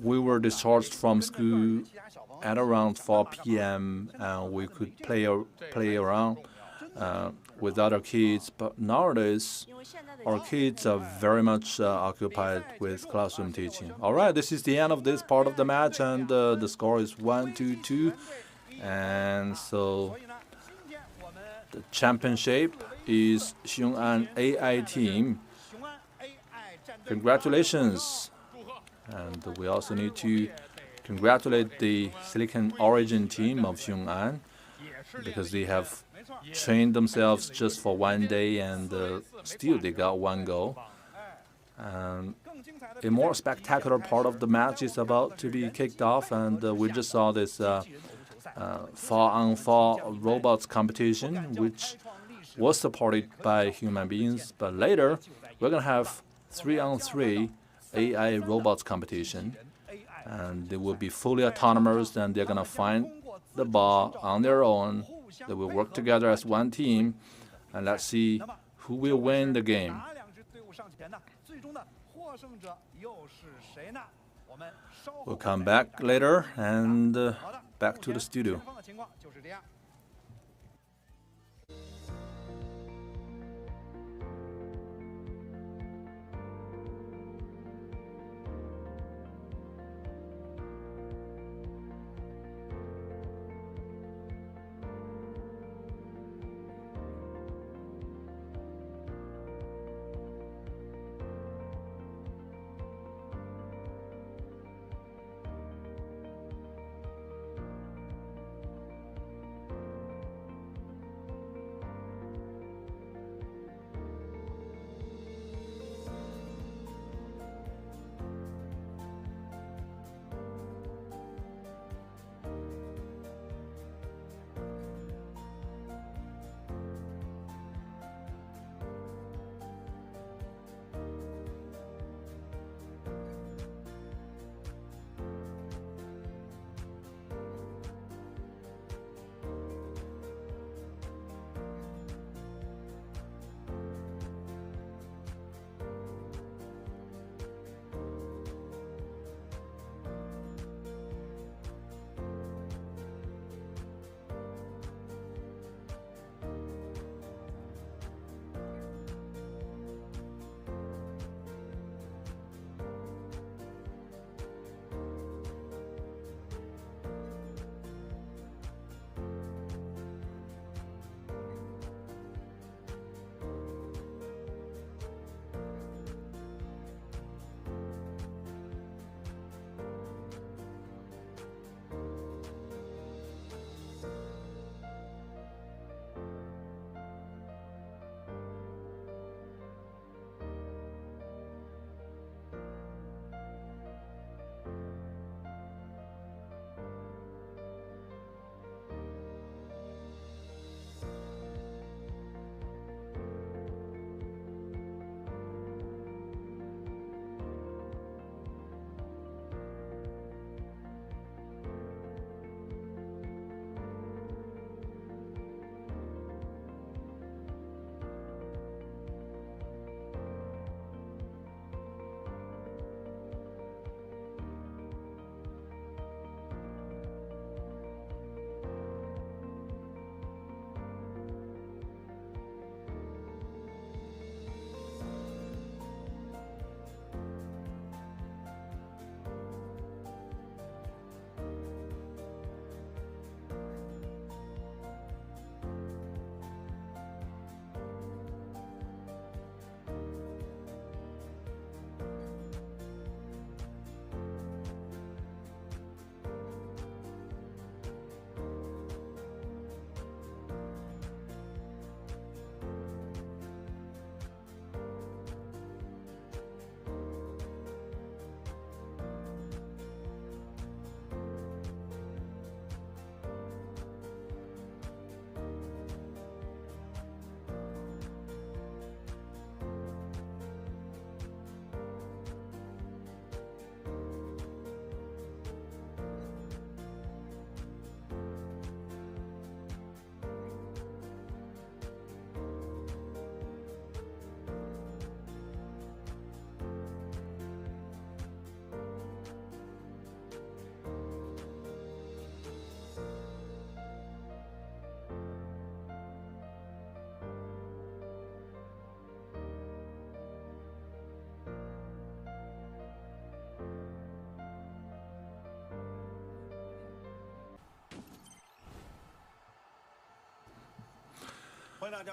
we were discharged from school at around 4 p.m. and we could play around with other kids. But nowadays, our kids are very much occupied with classroom teaching. All right, this is the end of this part of the match, and the score is 1-2. And so the championship is Xiong'an AI team. Congratulations. And we also need to congratulate the Silicon Origin team of Xiong'an because they have trained themselves just for one day and still they got one goal. A more spectacular part of the match is about to be kicked off, and we just saw this 4-on-4 robots competition, which was supported by human beings. But later, we're going to have 3-on-3 AI robots competition, and they will be fully autonomous, and they're going to find the ball on their own. They will work together as one team, and let's see who will win the game. We'll come back later and back to the studio.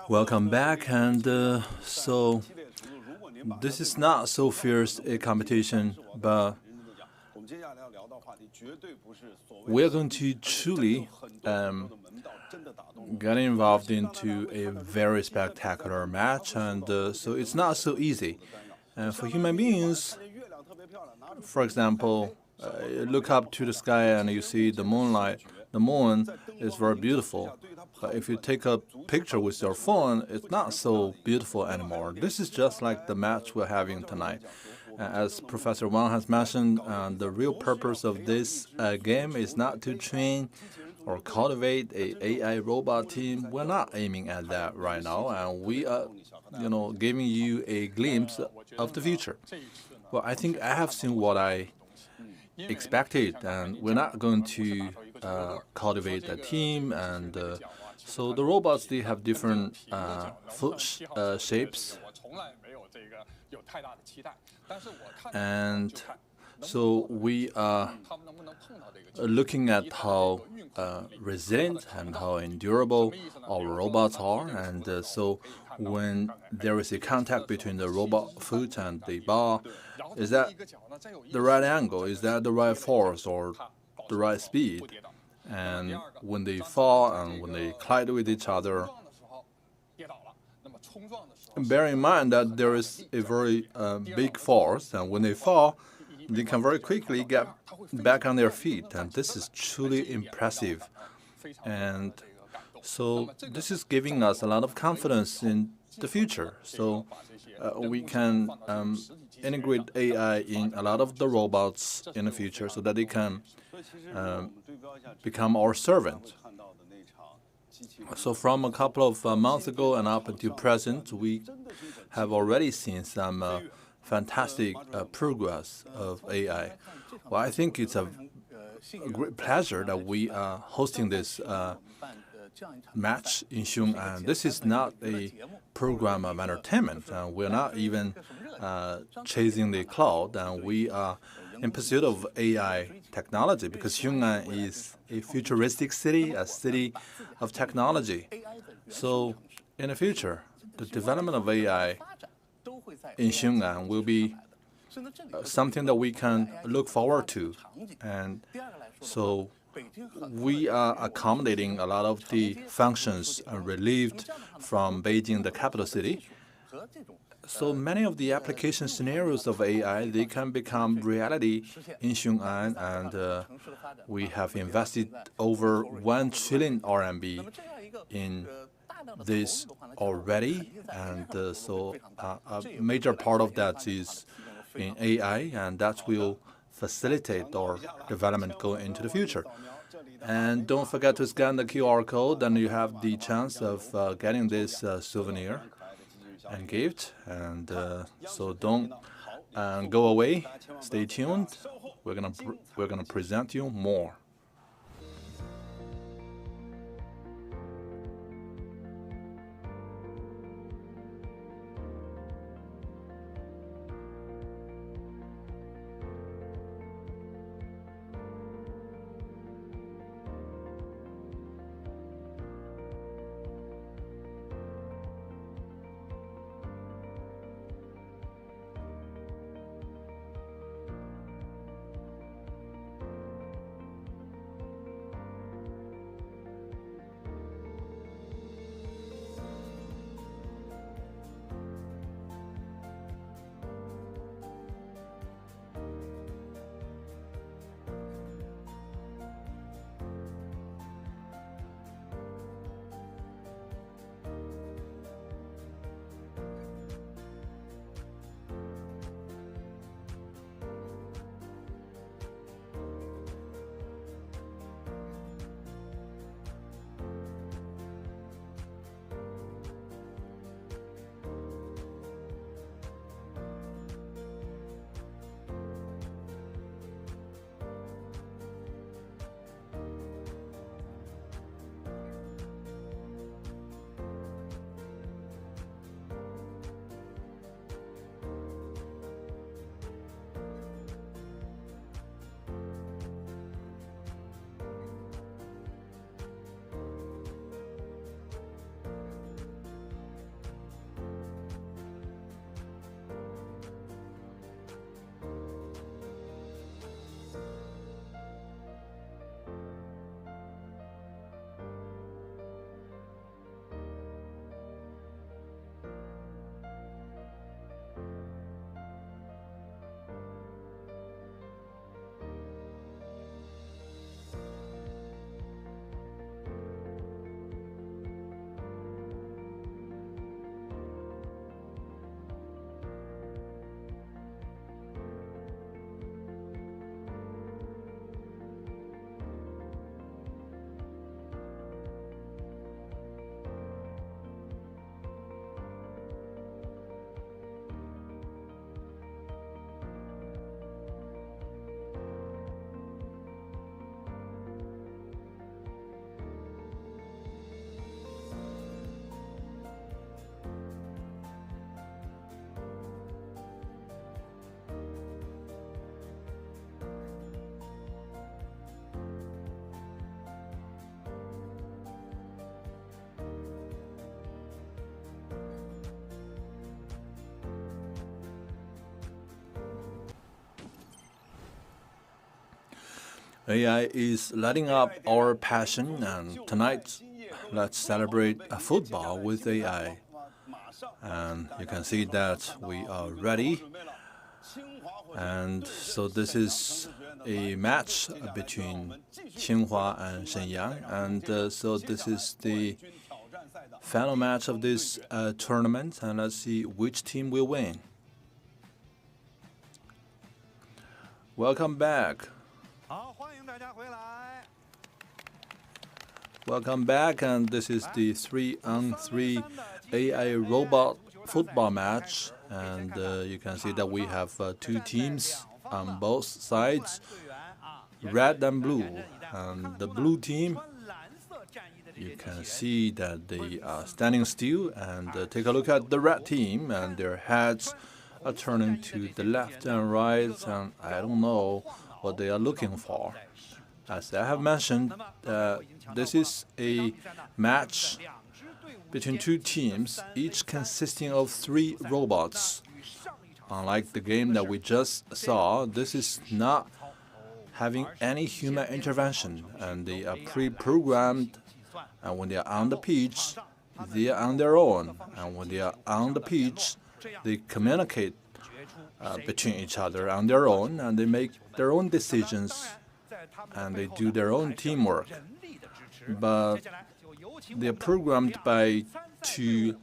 Welcome back, and so this is not so fierce a competition, but we're going to truly get involved into a very spectacular match, and so it's not so easy. For human beings, for example, you look up to the sky and you see the moonlight. The moon is very beautiful. But if you take a picture with your phone, it's not so beautiful anymore. This is just like the match we're having tonight. As Professor Wang has mentioned, the real purpose of this game is not to train or cultivate a AI robot team. We're not aiming at that right now, and we are, giving you a glimpse of the future. Well, I think I have seen what I expected, and we're not going to cultivate a team. And so the robots, they have different foot shapes, and so we are looking at how resilient and how endurable our robots are. And so when there is a contact between the robot foot and the bar, is that the right angle? Is that the right force or the right speed? And when they fall and when they collide with each other, bear in mind that there is a very big force, and when they fall, they can very quickly get back on their feet, and this is truly impressive. And so this is giving us a lot of confidence in the future. So we can integrate AI in a lot of the robots in the future so that they can become our servant. So from a couple of months ago and up until present, we have already seen some fantastic progress of AI. Well, I think it's a great pleasure that we are hosting this match in Tsinghua. This is not a program of entertainment. We're not even chasing the cloud, and we are in pursuit of AI technology, because Tsinghua is a futuristic city, a city of technology. So in the future, the development of AI in Tsinghua will be something that we can look forward to. And so we are accommodating a lot of the functions relieved from Beijing, the capital city. So many of the application scenarios of AI, they can become reality in Tsinghua, and we have invested over 1 trillion RMB in this already. And so a major part of that is in AI, and that will facilitate our development going into the future. And don't forget to scan the QR code, and you have the chance of getting this souvenir and gift. And so don't go away. Stay tuned. We're gonna present you more. AI is lighting up our passion, and tonight, let's celebrate football with AI. And you can see that we are ready. And so this is a match between Tsinghua and Shenyang, and so this is the final match of this tournament, and let's see which team will win. Welcome back. Welcome back, and this is the 3-on-3 AI robot football match, and you can see that we have two teams on both sides, red and blue. And the blue team, you can see that they are standing still, and take a look at the red team, and their heads are turning to the left and right, and I don't know what they are looking for. As I have mentioned, this is a match between two teams, each consisting of 3 robots. Unlike the game that we just saw, this is not having any human intervention, and they are pre-programmed, and when they are on the pitch, they are on their own, and when they are on the pitch, they communicate between each other on their own, and they make their own decisions, and they do their own teamwork. But they are programmed by 2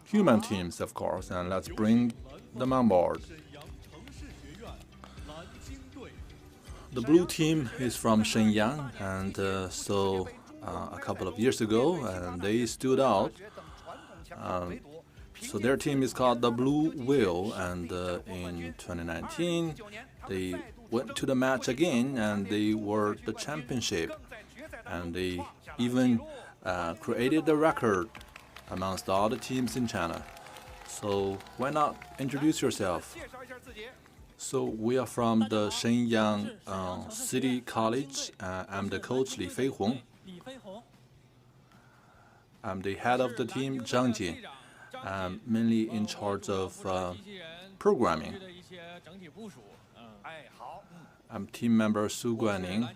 human teams, of course, and let's bring them on board. The blue team is from Shenyang, and so a couple of years ago, and they stood out. So their team is called the Blue Whale, and in 2019, they went to the match again, and they were the championship, and they even created the record amongst all the teams in China. So why not introduce yourself? So we are from the Shenyang City College. I'm the coach Li Feihong. I'm the head of the team, Zhang Jin. I'm mainly in charge of programming. I'm team member Su Guaning.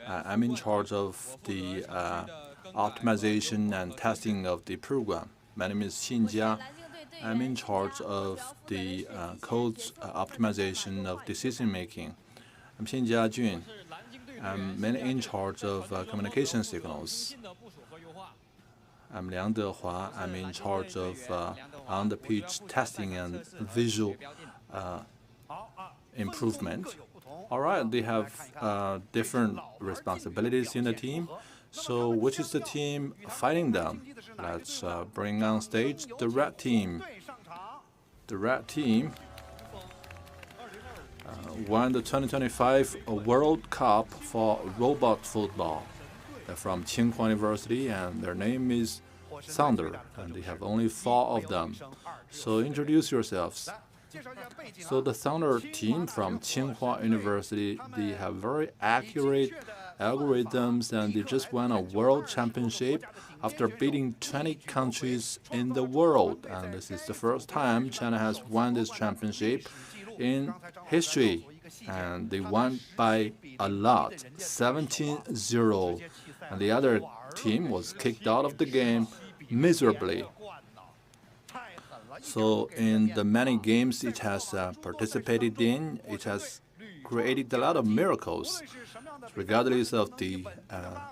I'm in charge of the optimization and testing of the program. My name is Xin Jia. I'm in charge of the code optimization of decision making. I'm Xin Jia Jun. I'm mainly in charge of communication signals. I'm Liang Dehua. I'm in charge of on-the-pitch testing and visual improvement. All right, they have different responsibilities in the team. So which is the team fighting them? Let's bring on stage the red team. The red team won the 2025 World Cup for robot football. They're from Tsinghua University, and their name is Thunder, and they have only 4 of them. So introduce yourselves. So the Thunder team from Tsinghua University, they have very accurate algorithms, and they just won a world championship after beating 20 countries in the world. And this is the first time China has won this championship in history. And they won by a lot, 17-0. And the other team was kicked out of the game miserably. So in the many games it has participated in, it has created a lot of miracles. Regardless of the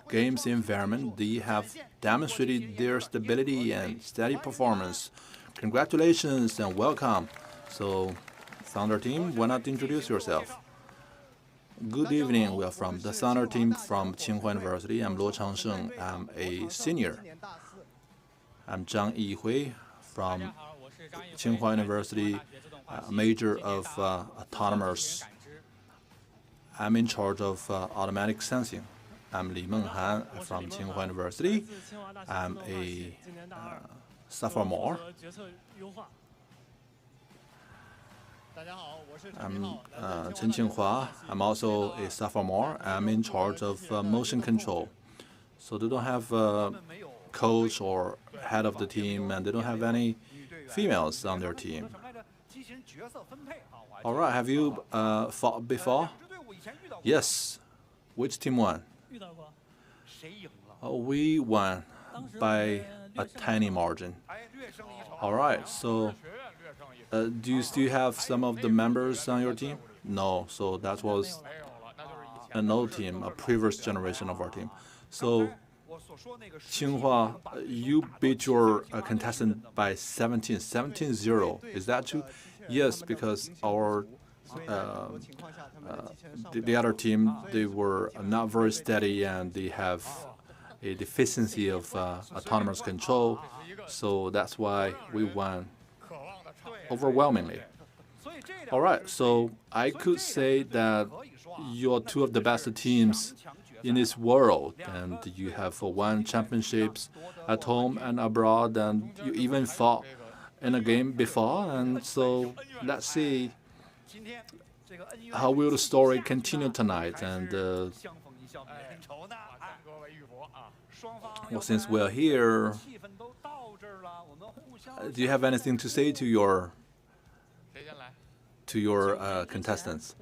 game's environment, they have demonstrated their stability and steady performance. Congratulations and welcome. So, Thunder team, why not introduce yourself? Good evening. We are from the Thunder team from Tsinghua University. I'm Luo Changsheng. I'm a senior. I'm Zhang Yihui from Tsinghua University, a major of autonomous. I'm in charge of automatic sensing. I'm Li Menghan from Tsinghua University. I'm a sophomore. I'm Chen Qinghua. I'm also a sophomore. I'm in charge of motion control. So they don't have a coach or head of the team, and they don't have any females on their team. All right, have you fought before? Yes, Which team won? We won by a tiny margin. All right, so do you still have some of the members on your team? No, so that was an old team, a previous generation of our team. So Tsinghua, you beat your contestant by 17-0. Is that true? Yes, because our the other team, they were not very steady and they have a deficiency of autonomous control. So that's why we won overwhelmingly. All right, so I could say that you're two of the best teams in this world, and you have won championships at home and abroad, and you even fought in a game before. And so let's see how will the story continue tonight. And well, since we're here, do you have anything to say to your contestants?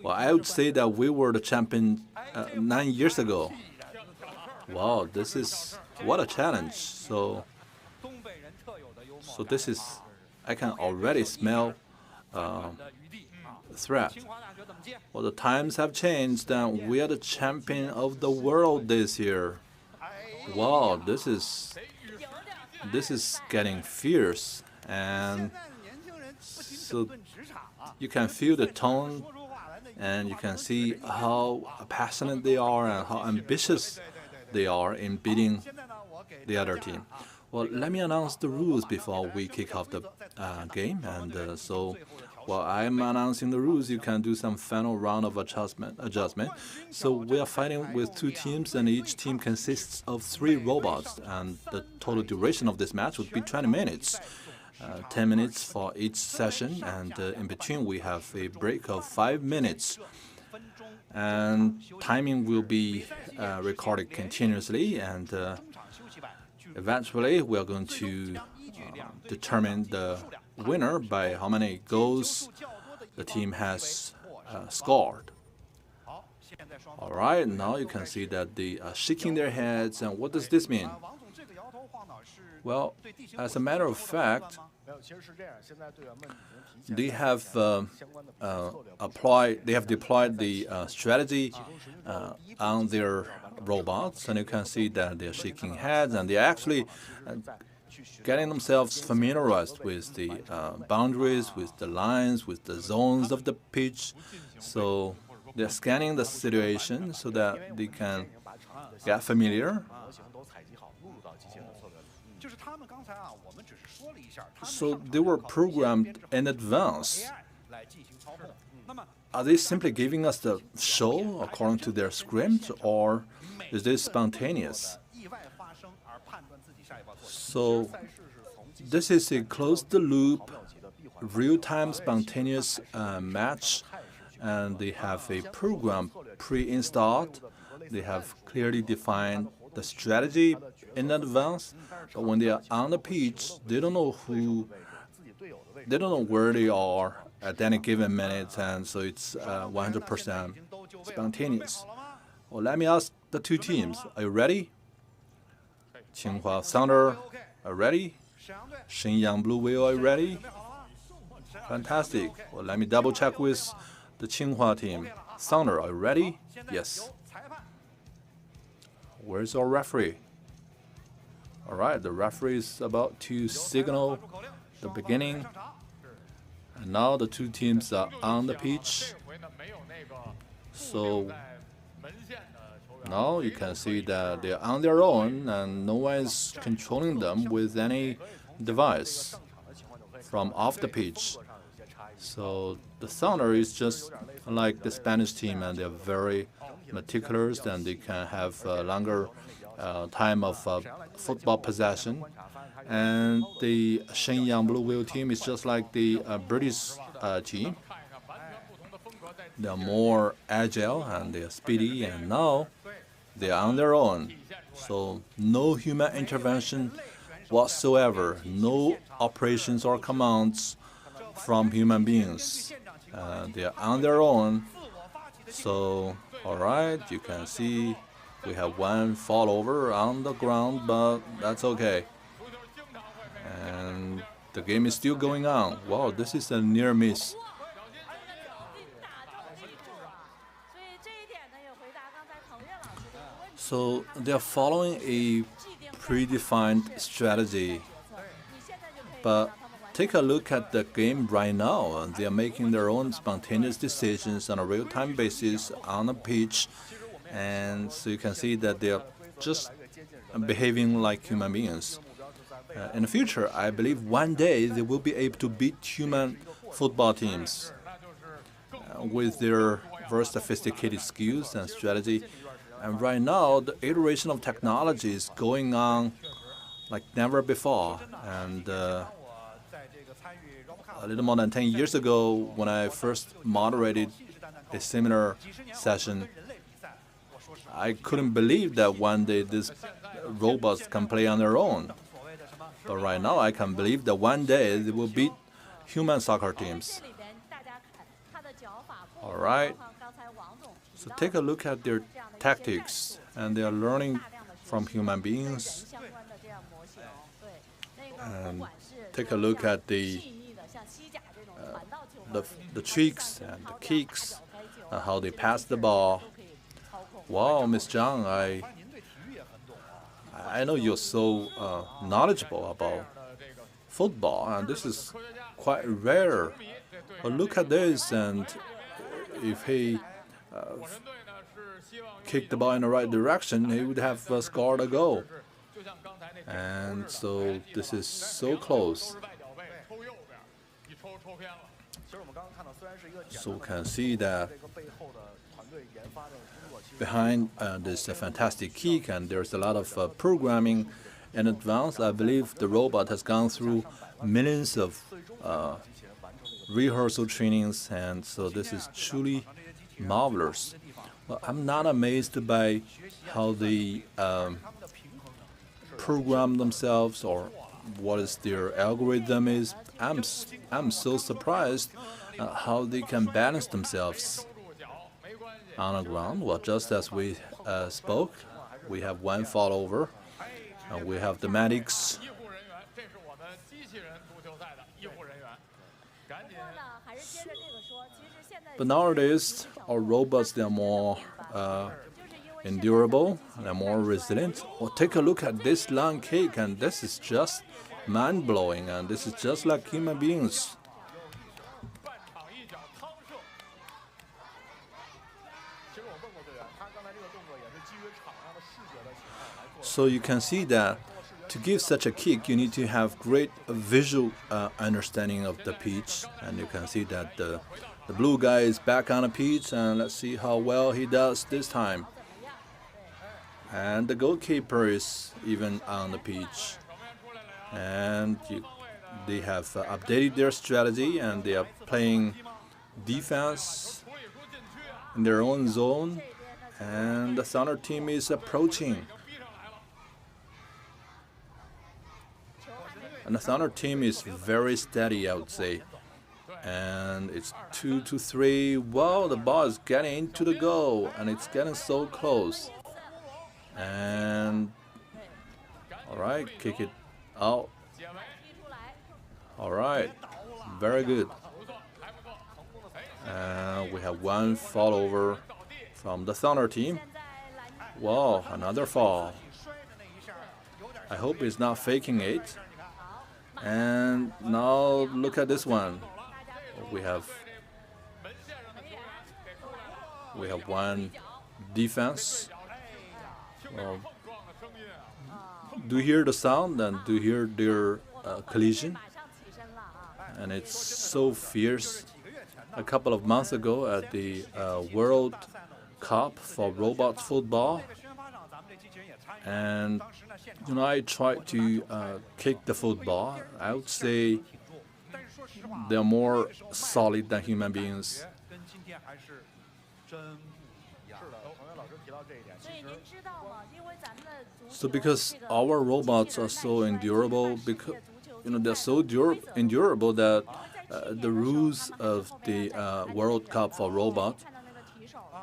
Well, I would say that we were the champion 9 years ago. Wow, this is what a challenge. So this is, I can already smell threat. Well, the times have changed, and we are the champion of the world this year. Wow, this is getting fierce, and so you can feel the tone, and you can see how passionate they are and how ambitious they are in beating the other team. Well, let me announce the rules before we kick off the game. And so while I'm announcing the rules, you can do some final round of adjustment. So we are fighting with two teams, and each team consists of 3 robots. And the total duration of this match would be 20 minutes. 10 minutes for each session, and in between we have a break of 5 minutes. And timing will be recorded continuously, and eventually we are going to determine the winner by how many goals the team has scored. All right, now you can see that they are shaking their heads, and what does this mean? Well, as a matter of fact, they have deployed the strategy on their robots, and you can see that they're shaking heads, and they're actually getting themselves familiarized with the boundaries, with the lines, with the zones of the pitch. So they're scanning the situation so that they can get familiar. So they were programmed in advance. Are they simply giving us the show according to their script, or is this spontaneous? So this is a closed-loop, real-time spontaneous match, and they have a program pre-installed. They have clearly defined the strategy in advance, but when they are on the pitch, they don't know where they are at any given minute, and so it's 100% spontaneous. Well, let me ask the two teams, are you ready? Tsinghua Thunder, are you ready? Shenyang Blue Whale, are you ready? Fantastic. Well, let me double check with the Tsinghua team. Thunder, are you ready? Yes. Where's our referee? All right, the referee is about to signal the beginning. And now the two teams are on the pitch. So now you can see that they're on their own, and no one is controlling them with any device from off the pitch. So the Thunder is just like the Spanish team, and they're very meticulous, and they can have a longer time of football possession. And the Shenyang Blue Whale team is just like the British team. They're more agile and they're speedy, and now they're on their own. So no human intervention whatsoever, no operations or commands from human beings. They're on their own. So All right, you can see we have one fall over on the ground, but that's okay. And the game is still going on. Wow, this is a near miss. So they're following a predefined strategy. But take a look at the game right now. They are making their own spontaneous decisions on a real-time basis on the pitch. And so you can see that they are just behaving like human beings. In the future, I believe one day they will be able to beat human football teams with their very sophisticated skills and strategy. And right now, the iteration of technology is going on like never before. And a little more than 10 years ago, when I first moderated a similar session, I couldn't believe that one day these robots can play on their own. But right now, I can believe that one day they will beat human soccer teams. All right. So take a look at their tactics, and they are learning from human beings. And take a look at the tricks and the kicks, and how they pass the ball. Wow, Miss Zhang, I know you're so knowledgeable about football, and this is quite rare. But look at this, and if he kicked the ball in the right direction, he would have scored a goal. And so this is so close. So we can see that behind this fantastic kick, and there's a lot of programming in advance. I believe the robot has gone through millions of rehearsal trainings, and so this is truly marvelous. Well, I'm not amazed by how they program themselves or what is their algorithm is. I'm so surprised how they can balance themselves on the ground. Well, just as we spoke, we have one fall over, and we have the medics. But nowadays, our robots, they're more endurable, they're more resilient. Well, take a look at this long kick, and this is just mind-blowing, and this is just like human beings. So you can see that to give such a kick, you need to have great visual understanding of the pitch, and you can see that the blue guy is back on the pitch, and let's see how well he does this time. And the goalkeeper is even on the pitch, and they have updated their strategy, and they are playing defense in their own zone, and the Thunder team is approaching. And the Thunder team is very steady, I would say. And it's 2-3. Wow, the ball is getting into the goal, and it's getting so close. And all right, kick it out. All right, very good. And we have one fall over from the Thunder team. Wow, another fall. I hope he's not faking it. And now look at this one. We have one defense. Well, do you hear the sound, and do you hear their collision? And it's so fierce. A couple of months ago at the World Cup for robot football, and I tried to kick the football. I would say they're more solid than human beings. So because our robots are so endurable, because they're so endurable that the rules of the World Cup for robots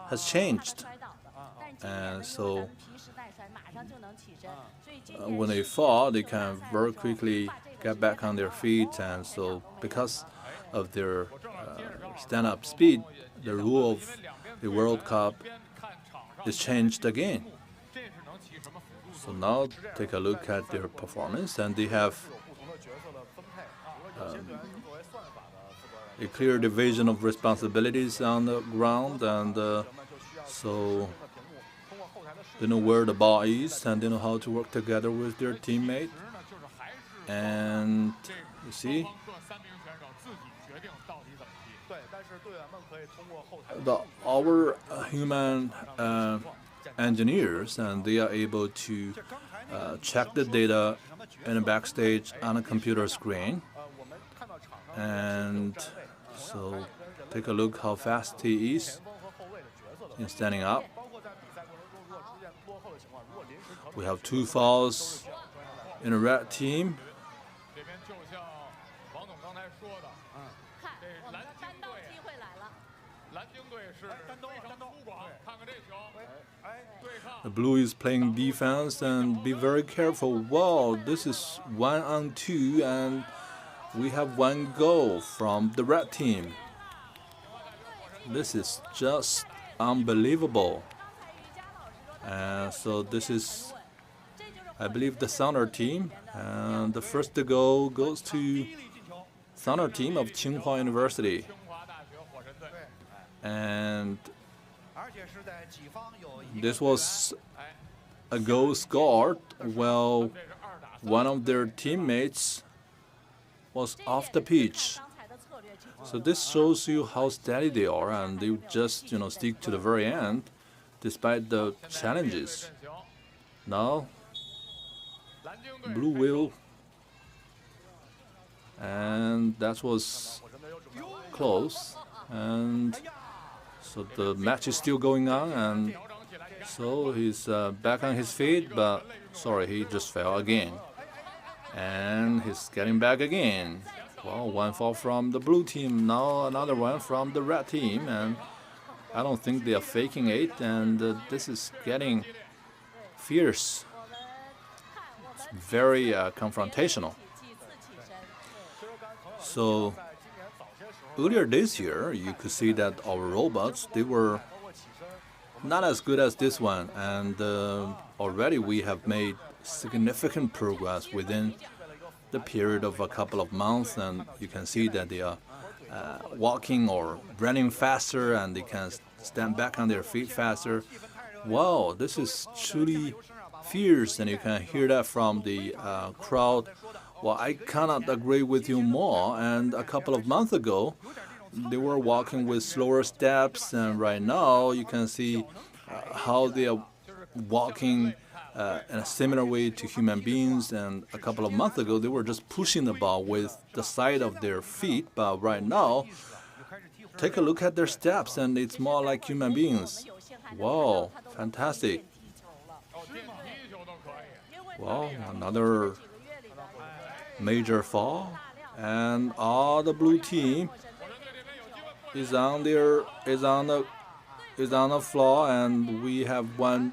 has changed. and so when they fall, they can very quickly get back on their feet, and so because of their stand-up speed, the rule of the World Cup is changed again. So now take a look at their performance, and they have a clear division of responsibilities on the ground, and so they know where the ball is, and they know how to work together with their teammate. And you see, our human engineers, and they are able to check the data in a backstage on a computer screen. And so take a look how fast he is in standing up. We have 2 fouls in a red team. The blue is playing defense, and be very careful. Wow, this is 1-on-2, and we have 1 goal from the red team. This is just unbelievable. So this is, I believe, the Thunder team, and the first goal goes to Thunder team of Tsinghua University. And this was a goal scored while one of their teammates was off the pitch. So this shows you how steady they are, and they just stick to the very end despite the challenges. Now blue will, and that was close, and so the match is still going on, and so he's back on his feet, but sorry, he just fell again, and he's getting back again. Well, 1 foul from the blue team, now another one from the red team, and I don't think they are faking it, and this is getting fierce. It's very confrontational. So earlier this year, you could see that our robots, they were not as good as this one, and already we have made significant progress within the period of a couple of months, and you can see that they are walking or running faster, and they can stand back on their feet faster. Wow, this is truly fierce, and you can hear that from the crowd. Well, I cannot agree with you more. And a couple of months ago, they were walking with slower steps, and right now you can see how they are walking in a similar way to human beings. And a couple of months ago, they were just pushing the ball with the side of their feet, but right now, take a look at their steps, and it's more like human beings. Wow, fantastic. Well, another major foul, and all the blue team is on the floor, and we have one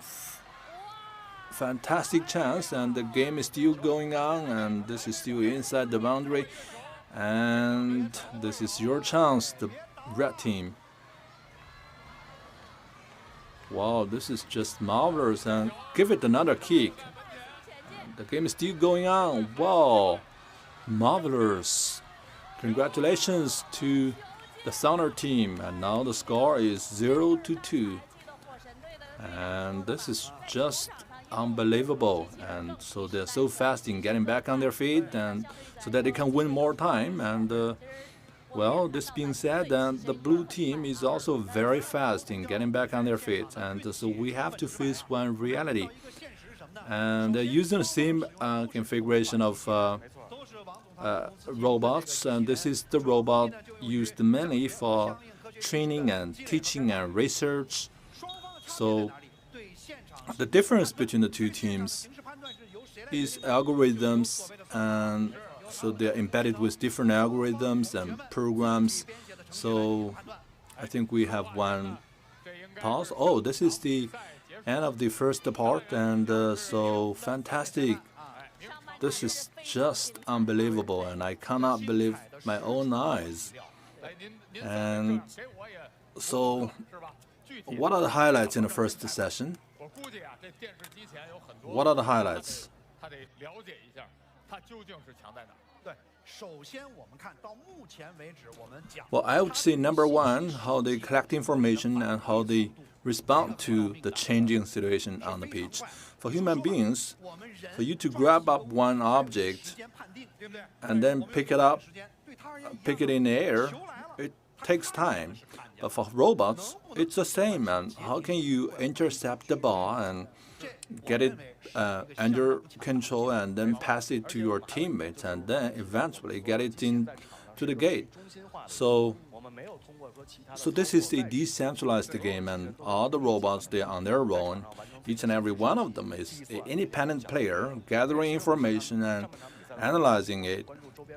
fantastic chance, and the game is still going on, and this is still inside the boundary, and this is your chance, the red team. Wow, this is just marvelous, and give it another kick. The game is still going on. Wow, marvelous. Congratulations to the Thunder team, and now the score is 0-2, and this is just unbelievable. And so they're so fast in getting back on their feet, and so that they can win more time. And well, this being said, the blue team is also very fast in getting back on their feet, and so we have to face one reality. And they're using the same configuration of robots, and this is the robot used mainly for training and teaching and research. So the difference between the two teams is algorithms, and so they're embedded with different algorithms and programs. So I think we have one pause. Oh, this is the end of the first part, and so fantastic. This is just unbelievable, and I cannot believe my own eyes. And so, what are the highlights in the first session? What are the highlights? Well, I would say number one, how they collect information and how they respond to the changing situation on the pitch. For human beings, for you to grab up one object and then pick it in the air, it takes time. But for robots, it's the same. And how can you intercept the ball and get it under control and then pass it to your teammates and then eventually get it into the gate? So this is a decentralized game, and all the robots, they're on their own. Each and every one of them is an independent player, gathering information and analyzing it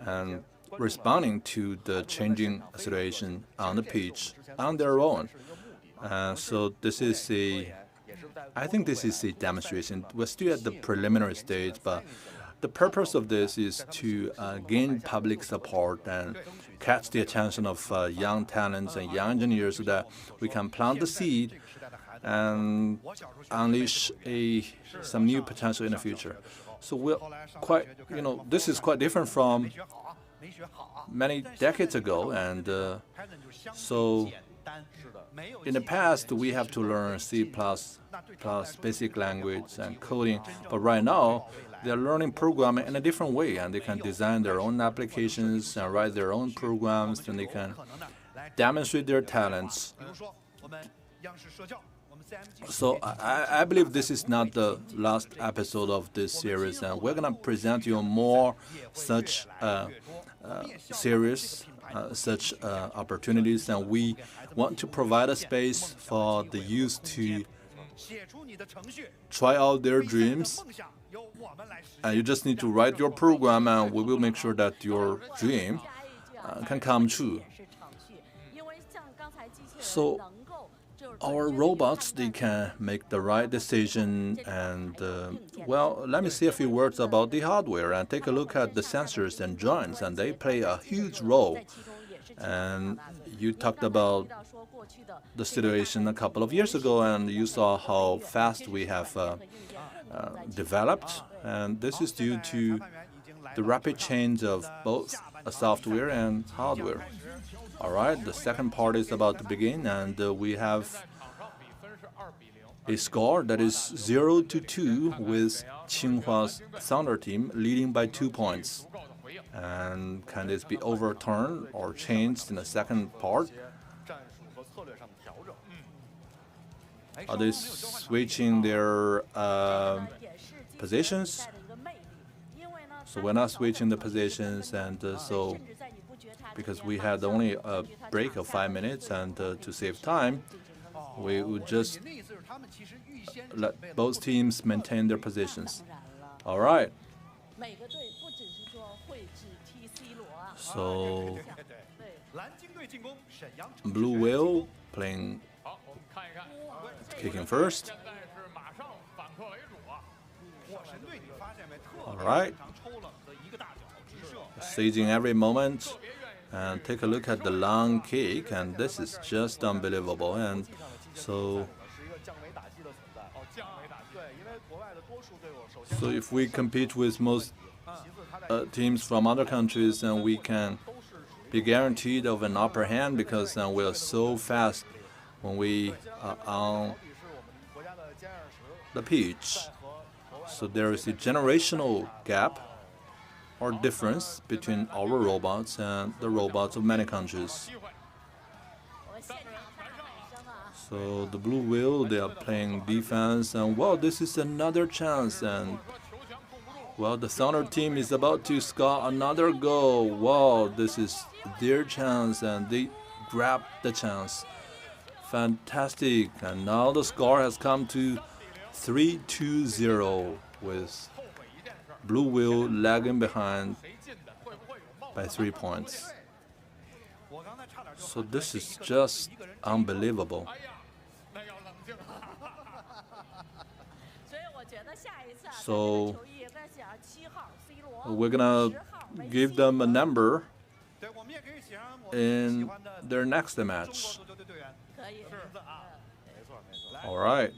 and responding to the changing situation on the pitch on their own. So I think this is a demonstration. We're still at the preliminary stage, but the purpose of this is to gain public support and catch the attention of young talents and young engineers so that we can plant the seed and unleash some new potential in the future. So we're quite, this is quite different from many decades ago, and so in the past we have to learn C++, basic language and coding, but right now they're learning programming in a different way, and they can design their own applications and write their own programs, and they can demonstrate their talents. So I believe this is not the last episode of this series, and we're going to present you more such series, such opportunities, and we want to provide a space for the youth to try out their dreams. And you just need to write your program, and we will make sure that your dream can come true. So our robots, they can make the right decision, and well, let me say a few words about the hardware and take a look at the sensors and joints, and they play a huge role. And you talked about the situation a couple of years ago, and you saw how fast we have developed, and this is due to the rapid change of both software and hardware. All right, the second part is about to begin, and we have a score that is 0-2 with Tsinghua's Thunder team leading by 2 points. And can this be overturned or changed in the second part? Are they switching their positions? So we're not switching the positions, and so because we had only a break of 5 minutes, and to save time, we would just let both teams maintain their positions. All right. So Blue Whale kicking first. All right. Seizing every moment. And take a look at the long kick, and this is just unbelievable. And so if we compete with most teams from other countries, and we can be guaranteed of an upper hand because we are so fast when we are on the pitch. So there is a generational gap or difference between our robots and the robots of many countries. So the Blue Whale, they are playing defense, and well, this is another chance, and well, the Thunder team is about to score another goal. Wow, this is their chance, and they grab the chance. Fantastic, and now the score has come to 3-0 with Blue Whale lagging behind by 3 points. So this is just unbelievable. So we're gonna give them a number in their next match. All right.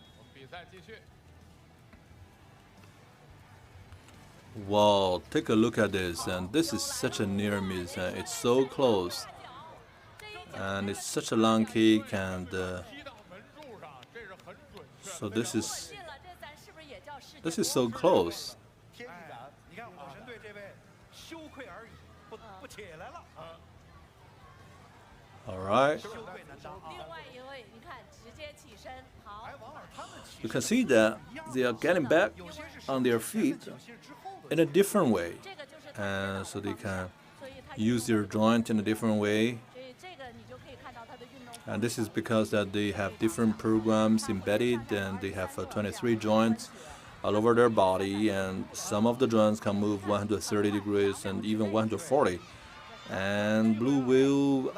Wow, take a look at this, and this is such a near miss, and it's so close, and it's such a long kick, and so this is so close. All right. You can see that they are getting back on their feet in a different way, and so they can use their joint in a different way. And this is because that they have different programs embedded, and they have 23 joints all over their body, and some of the joints can move 130 degrees and even 140. And Blue Whale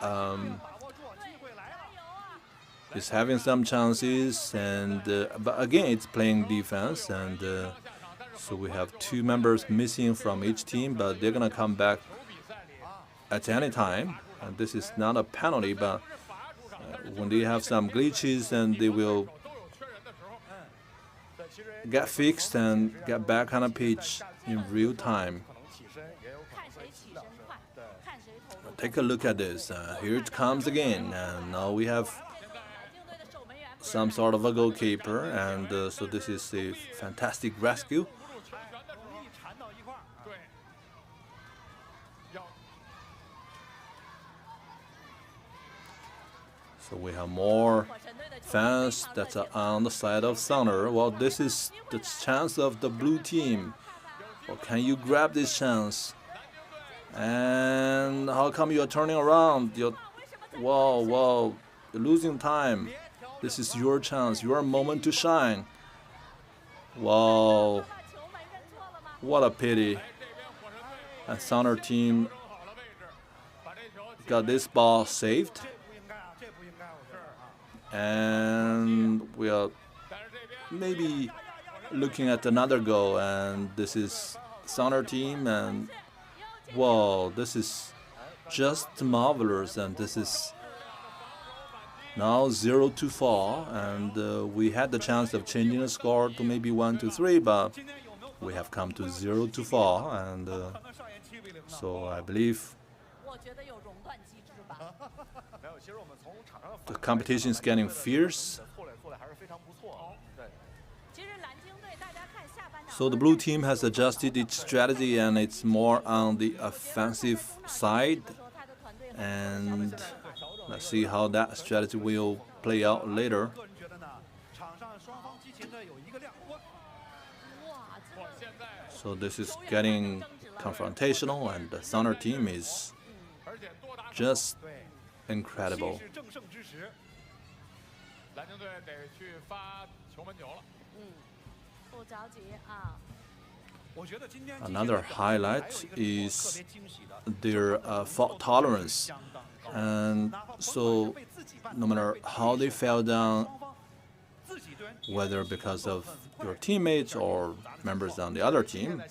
is having some chances, and but again it's playing defense, and so we have 2 members missing from each team, but they're gonna come back at any time, and this is not a penalty, but when they have some glitches, and they will get fixed and get back on a pitch in real time. Take a look at this. Here it comes again, and now we have some sort of a goalkeeper, and so this is a fantastic rescue. So we have more fans that are on the side of Center. Well, this is the chance of the blue team. Well, can you grab this chance? And how come you're turning around? Whoa, you're losing time. This is your chance, your moment to shine. Wow, what a pity. And Center team got this ball saved. And we are maybe looking at another goal, and this is Center team, and wow, this is just marvelous, and this is now 0-4, and we had the chance of changing the score to maybe 1-3, but we have come to 0-4, and so I believe the competition is getting fierce. So the blue team has adjusted its strategy, and it's more on the offensive side. And let's see how that strategy will play out later. So this is getting confrontational, and the Center team is just incredible. Another highlight is their fault tolerance, and so no matter how they fell down, whether because of your teammates or members on the other team,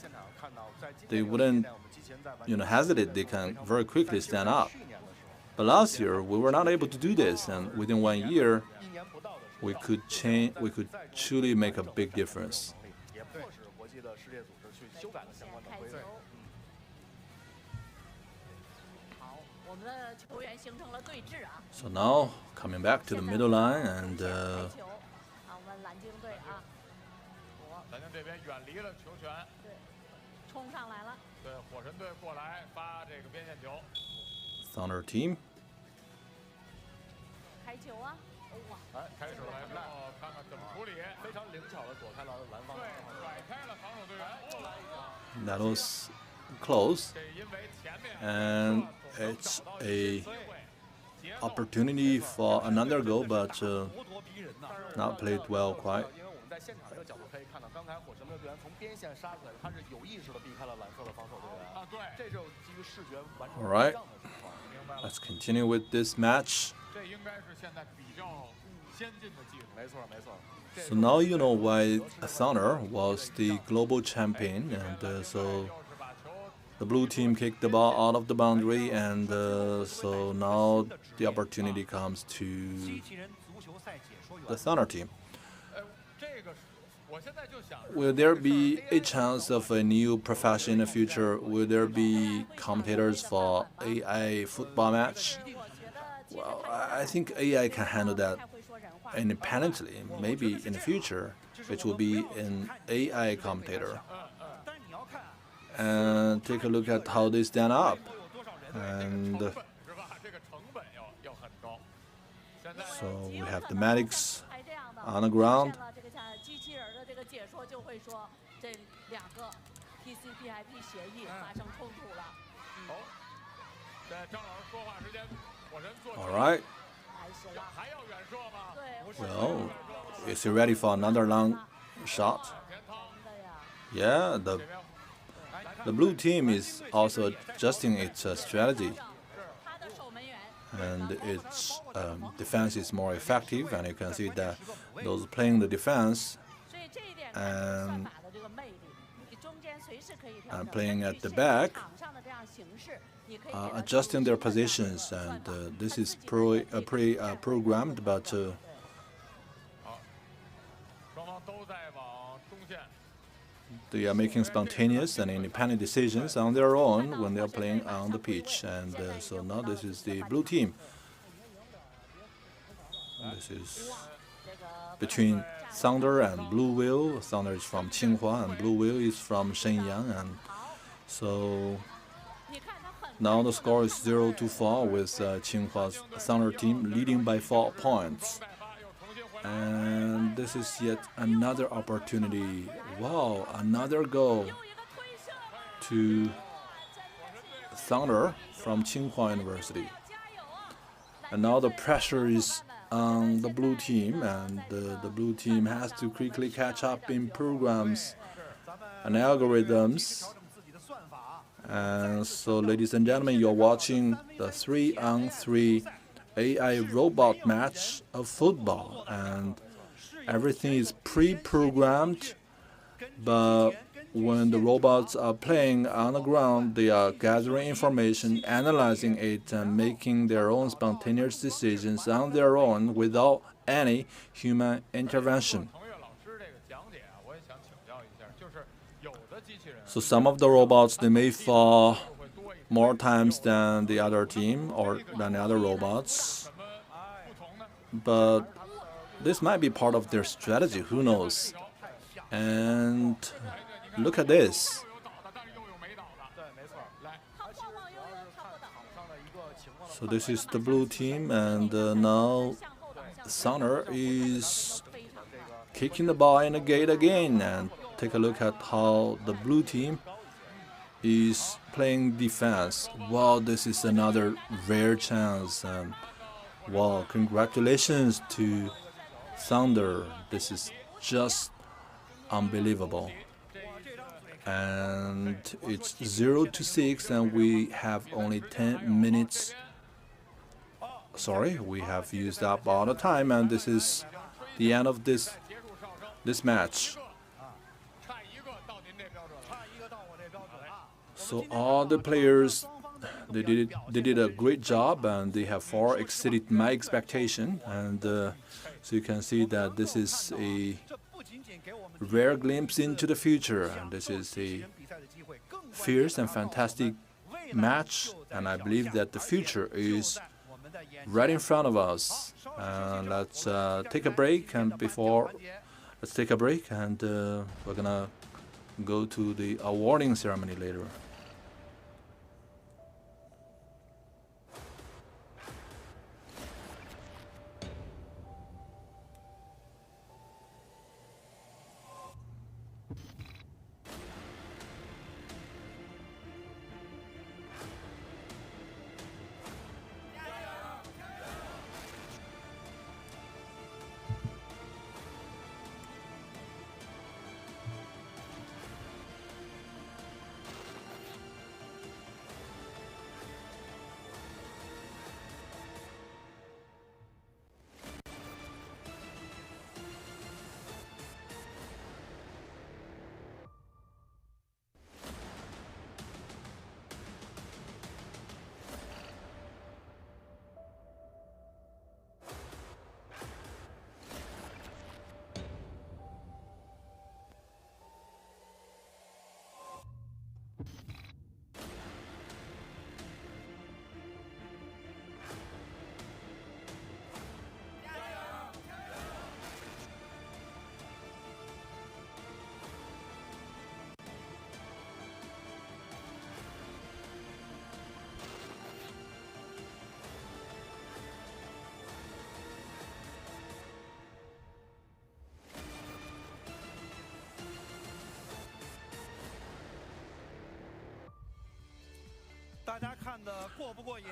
they wouldn't hesitate. They can very quickly stand up. But last year we were not able to do this, and within 1 year we could truly make a big difference. So now coming back to the middle line, and Thunder team. That was close, and it's a opportunity for another goal, but not played well quite. All right, let's continue with this match. So now you know why Thunder was the global champion, and so the blue team kicked the ball out of the boundary, and so now the opportunity comes to the Thunder team. Will there be a chance of a new profession in the future? Will there be commentators for AI football match? Well, I think AI can handle that independently. Maybe in the future, it will be an AI commentator. And take a look at how they stand up. And so we have the medics on the ground. All right. Well, is he ready for another long shot? Yeah, the blue team is also adjusting its strategy, and its defense is more effective. And you can see that those playing the defense and playing at the back, adjusting their positions, and this is pre-programmed, but they are making spontaneous and independent decisions on their own when they are playing on the pitch. And so now this is the blue team. This is between Thunder and Blue Whale. Thunder is from Tsinghua and Blue Whale is from Shenyang. And so now the score is 0-4 with Tsinghua's Thunder team leading by 4 points. And this is yet another opportunity. Wow, another goal to Thunder from Tsinghua University. And now the pressure is on the blue team, and the blue team has to quickly catch up in programs and algorithms. And so, ladies and gentlemen, you're watching the 3-on-3 AI robot match of football, and everything is pre-programmed, but when the robots are playing on the ground, they are gathering information, analyzing it, and making their own spontaneous decisions on their own without any human intervention. So some of the robots, they may fall more times than the other team or than the other robots, but this might be part of their strategy, who knows. And look at this. So this is the blue team, and now Thunder is kicking the ball in the gate again. And take a look at how the blue team is playing defense. Wow, this is another rare chance. And wow, congratulations to Thunder. This is just unbelievable. And it's 0-6, and we have only 10 minutes. Sorry, we have used up all the time, and this is the end of this match. So all the players, they did a great job, and they have far exceeded my expectation. And so you can see that this is a rare glimpse into the future, and this is a fierce and fantastic match, and I believe that the future is right in front of us. Let's take a break, and we're gonna go to the awarding ceremony later.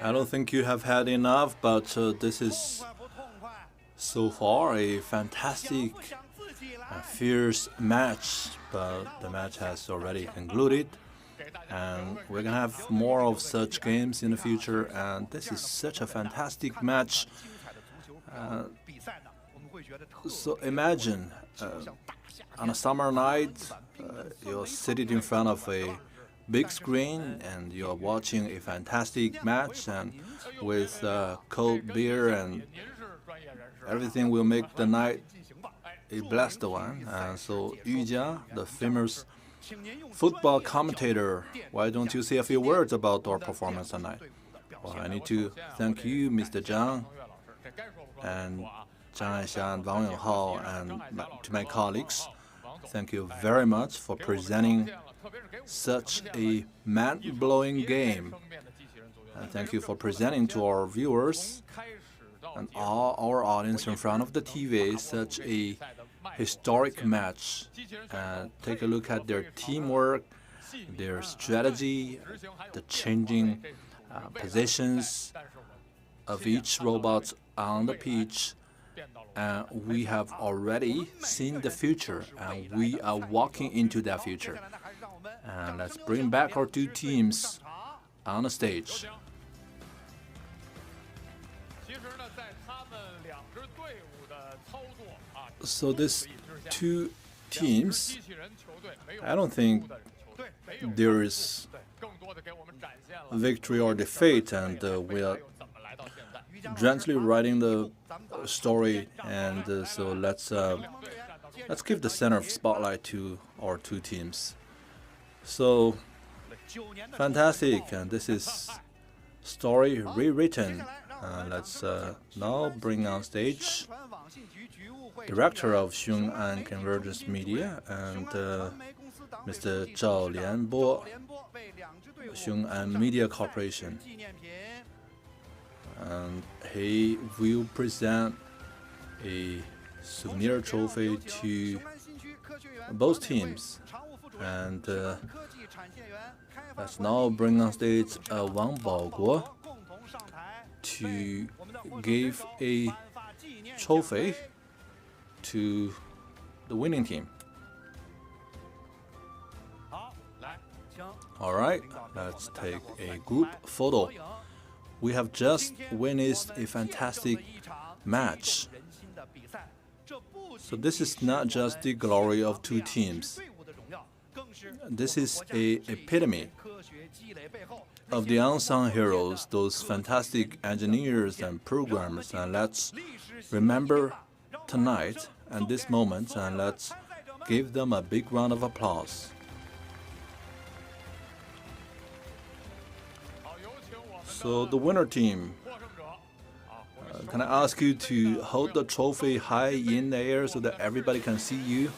I don't think you have had enough, but this is so far a fantastic, fierce match. But the match has already concluded, and we're gonna have more of such games in the future. And this is such a fantastic match. So imagine on a summer night, you're sitting in front of a big screen and you're watching a fantastic match, and with cold beer and everything will make the night a blessed one. And so Yu Jia, the famous football commentator, why don't you say a few words about our performance tonight? Well, I need to thank you, Mr. Zhang, and Zhang Aisha and Wang Yonghao, and to my colleagues. Thank you very much for presenting such a mind-blowing game. And thank you for presenting to our viewers and all our audience in front of the TV such a historic match. Take a look at their teamwork, their strategy, the changing positions of each robot on the pitch. We have already seen the future, and we are walking into that future. And let's bring back our two teams on the stage. So these two teams, I don't think there is victory or defeat, and we are gently writing the story, and so let's give the center of spotlight to our two teams. So fantastic, and this is story rewritten. Let's now bring on stage Director of Xiong'an Convergence Media and Mr. Zhao Lianbo, Xiong'an Media Corporation. And he will present a souvenir trophy to both teams. And let's now bring on stage Wang Baoguo to give a trophy to the winning team. All right, let's take a group photo. We have just witnessed a fantastic match. So this is not just the glory of two teams. This is an epitome of the unsung heroes, those fantastic engineers and programmers. And let's remember tonight and this moment, and let's give them a big round of applause. So the winner team, can I ask you to hold the trophy high in the air so that everybody can see you?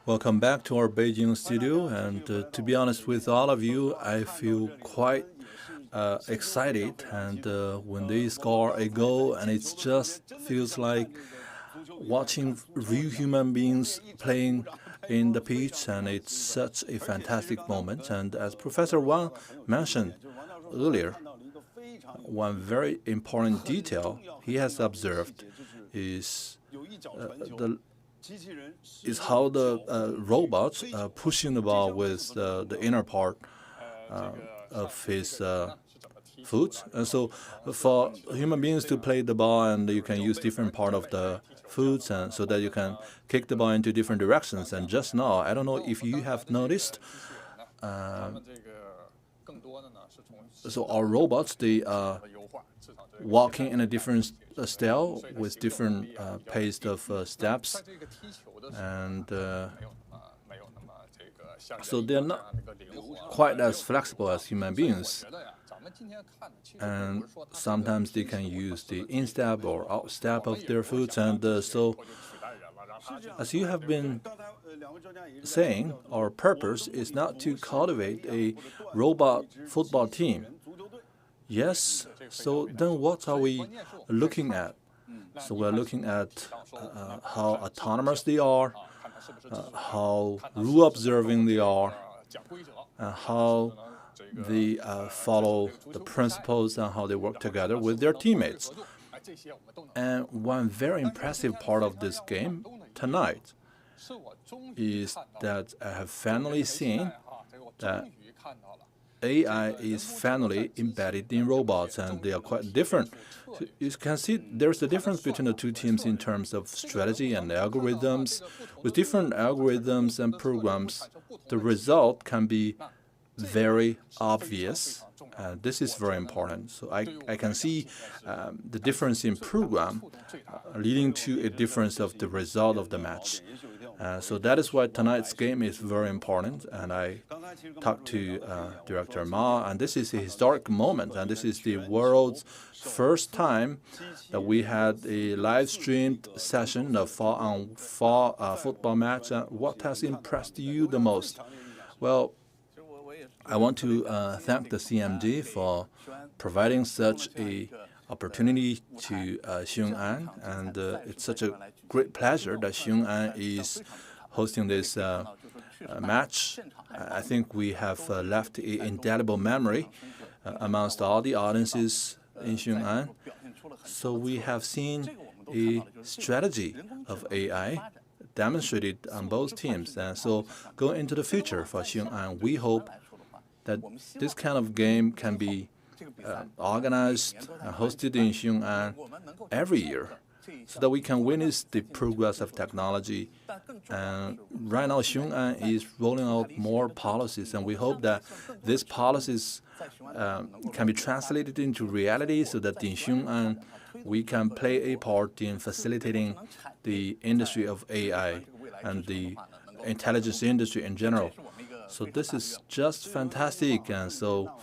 Welcome back to our Beijing studio, and to be honest with all of you, I feel quite excited, and when they score a goal, and it just feels like watching real human beings playing in the pitch, and it's such a fantastic moment. And as Professor Wang mentioned earlier, one very important detail he has observed is the is how the robots pushing the ball with the inner part of his foot. And so for human beings to play the ball, and you can use different part of the foot, and so that you can kick the ball into different directions. And just now, I don't know if you have noticed, so our robots, they are walking in a different style with different pace of steps, and so they're not quite as flexible as human beings. And sometimes they can use the instep or outstep of their foot, and so as you have been saying, our purpose is not to cultivate a robot football team. Yes, so then what are we looking at? So we're looking at how autonomous they are, how rule observing they are, and how they follow the principles and how they work together with their teammates. And one very impressive part of this game tonight is that I have finally seen that AI is finally embedded in robots, and they are quite different. So you can see there's a difference between the two teams in terms of strategy and algorithms. With different algorithms and programs, the result can be very obvious. This is very important. So I can see the difference in program leading to a difference of the result of the match. So that is why tonight's game is very important. And I talked to Director Ma, and this is a historic moment, and this is the world's first time that we had a live-streamed session of four-on-four football match. What has impressed you the most? Well, I want to thank the CMG for providing such a opportunity to Xiong An, and it's such a great pleasure that Xiong An is hosting this match. I think we have left an indelible memory amongst all the audiences in Xiong An. So we have seen a strategy of AI demonstrated on both teams. And so going into the future for Xiong An, we hope that this kind of game can be organized and hosted in Xiong An every year, so that we can witness the progress of technology. And right now, Xiong An is rolling out more policies, and we hope that these policies can be translated into reality, so that in Xiong An we can play a part in facilitating the industry of AI and the intelligence industry in general. So this is just fantastic, and so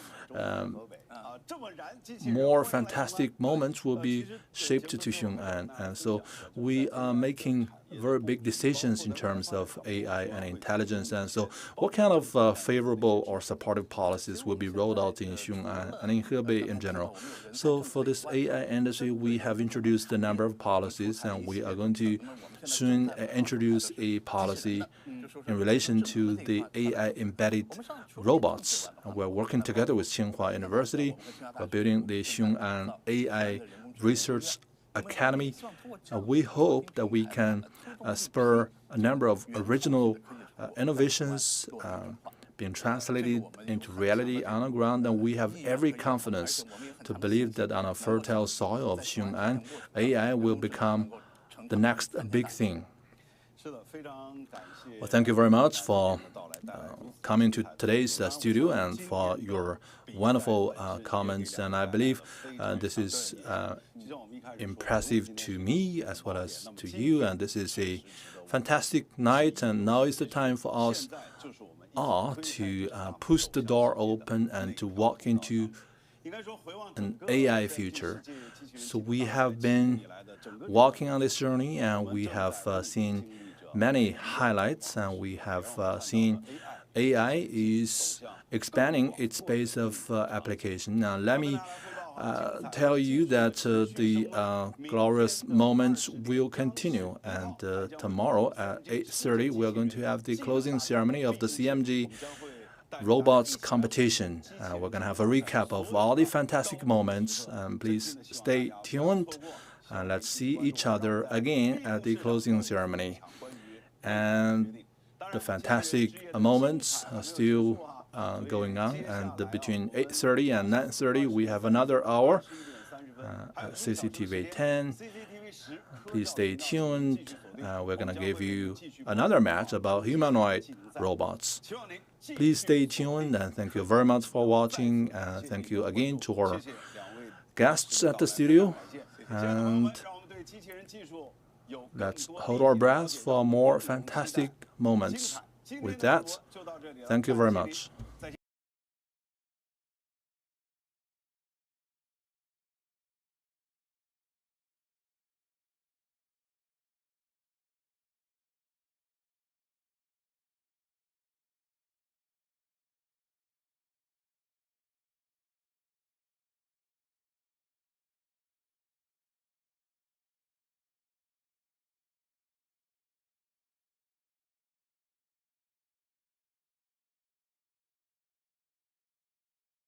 more fantastic moments will be shaped to Xiong An. And so we are making very big decisions in terms of AI and intelligence. And so what kind of favorable or supportive policies will be rolled out in Xiong An and in Hebei in general? So for this AI industry, we have introduced a number of policies, and we are going to soon introduce a policy in relation to the AI-embedded robots. We're working together with Tsinghua University. We're building the Xiong An AI Research Academy. We hope that we can spur a number of original innovations being translated into reality on the ground, and we have every confidence to believe that on a fertile soil of Xiong An, AI will become the next big thing. Well, thank you very much for coming to today's studio and for your wonderful comments. And I believe this is impressive to me as well as to you. And this is a fantastic night. And now is the time for us all to push the door open and to walk into an AI future. So we have been walking on this journey, and we have seen many highlights, and we have seen AI is expanding its base of application. Now, let me tell you that the glorious moments will continue, and tomorrow at 8:30 we are going to have the closing ceremony of the CMG robots competition. We're going to have a recap of all the fantastic moments. Please stay tuned, and let's see each other again at the closing ceremony. And the fantastic moments are still going on, and between 8:30 and 9:30 we have another hour at CCTV 10. Please stay tuned. We're going to give you another match about humanoid robots. Please stay tuned, and thank you very much for watching. Thank you again to our guests at the studio, and let's hold our breath for more fantastic moments. With that, thank you very much.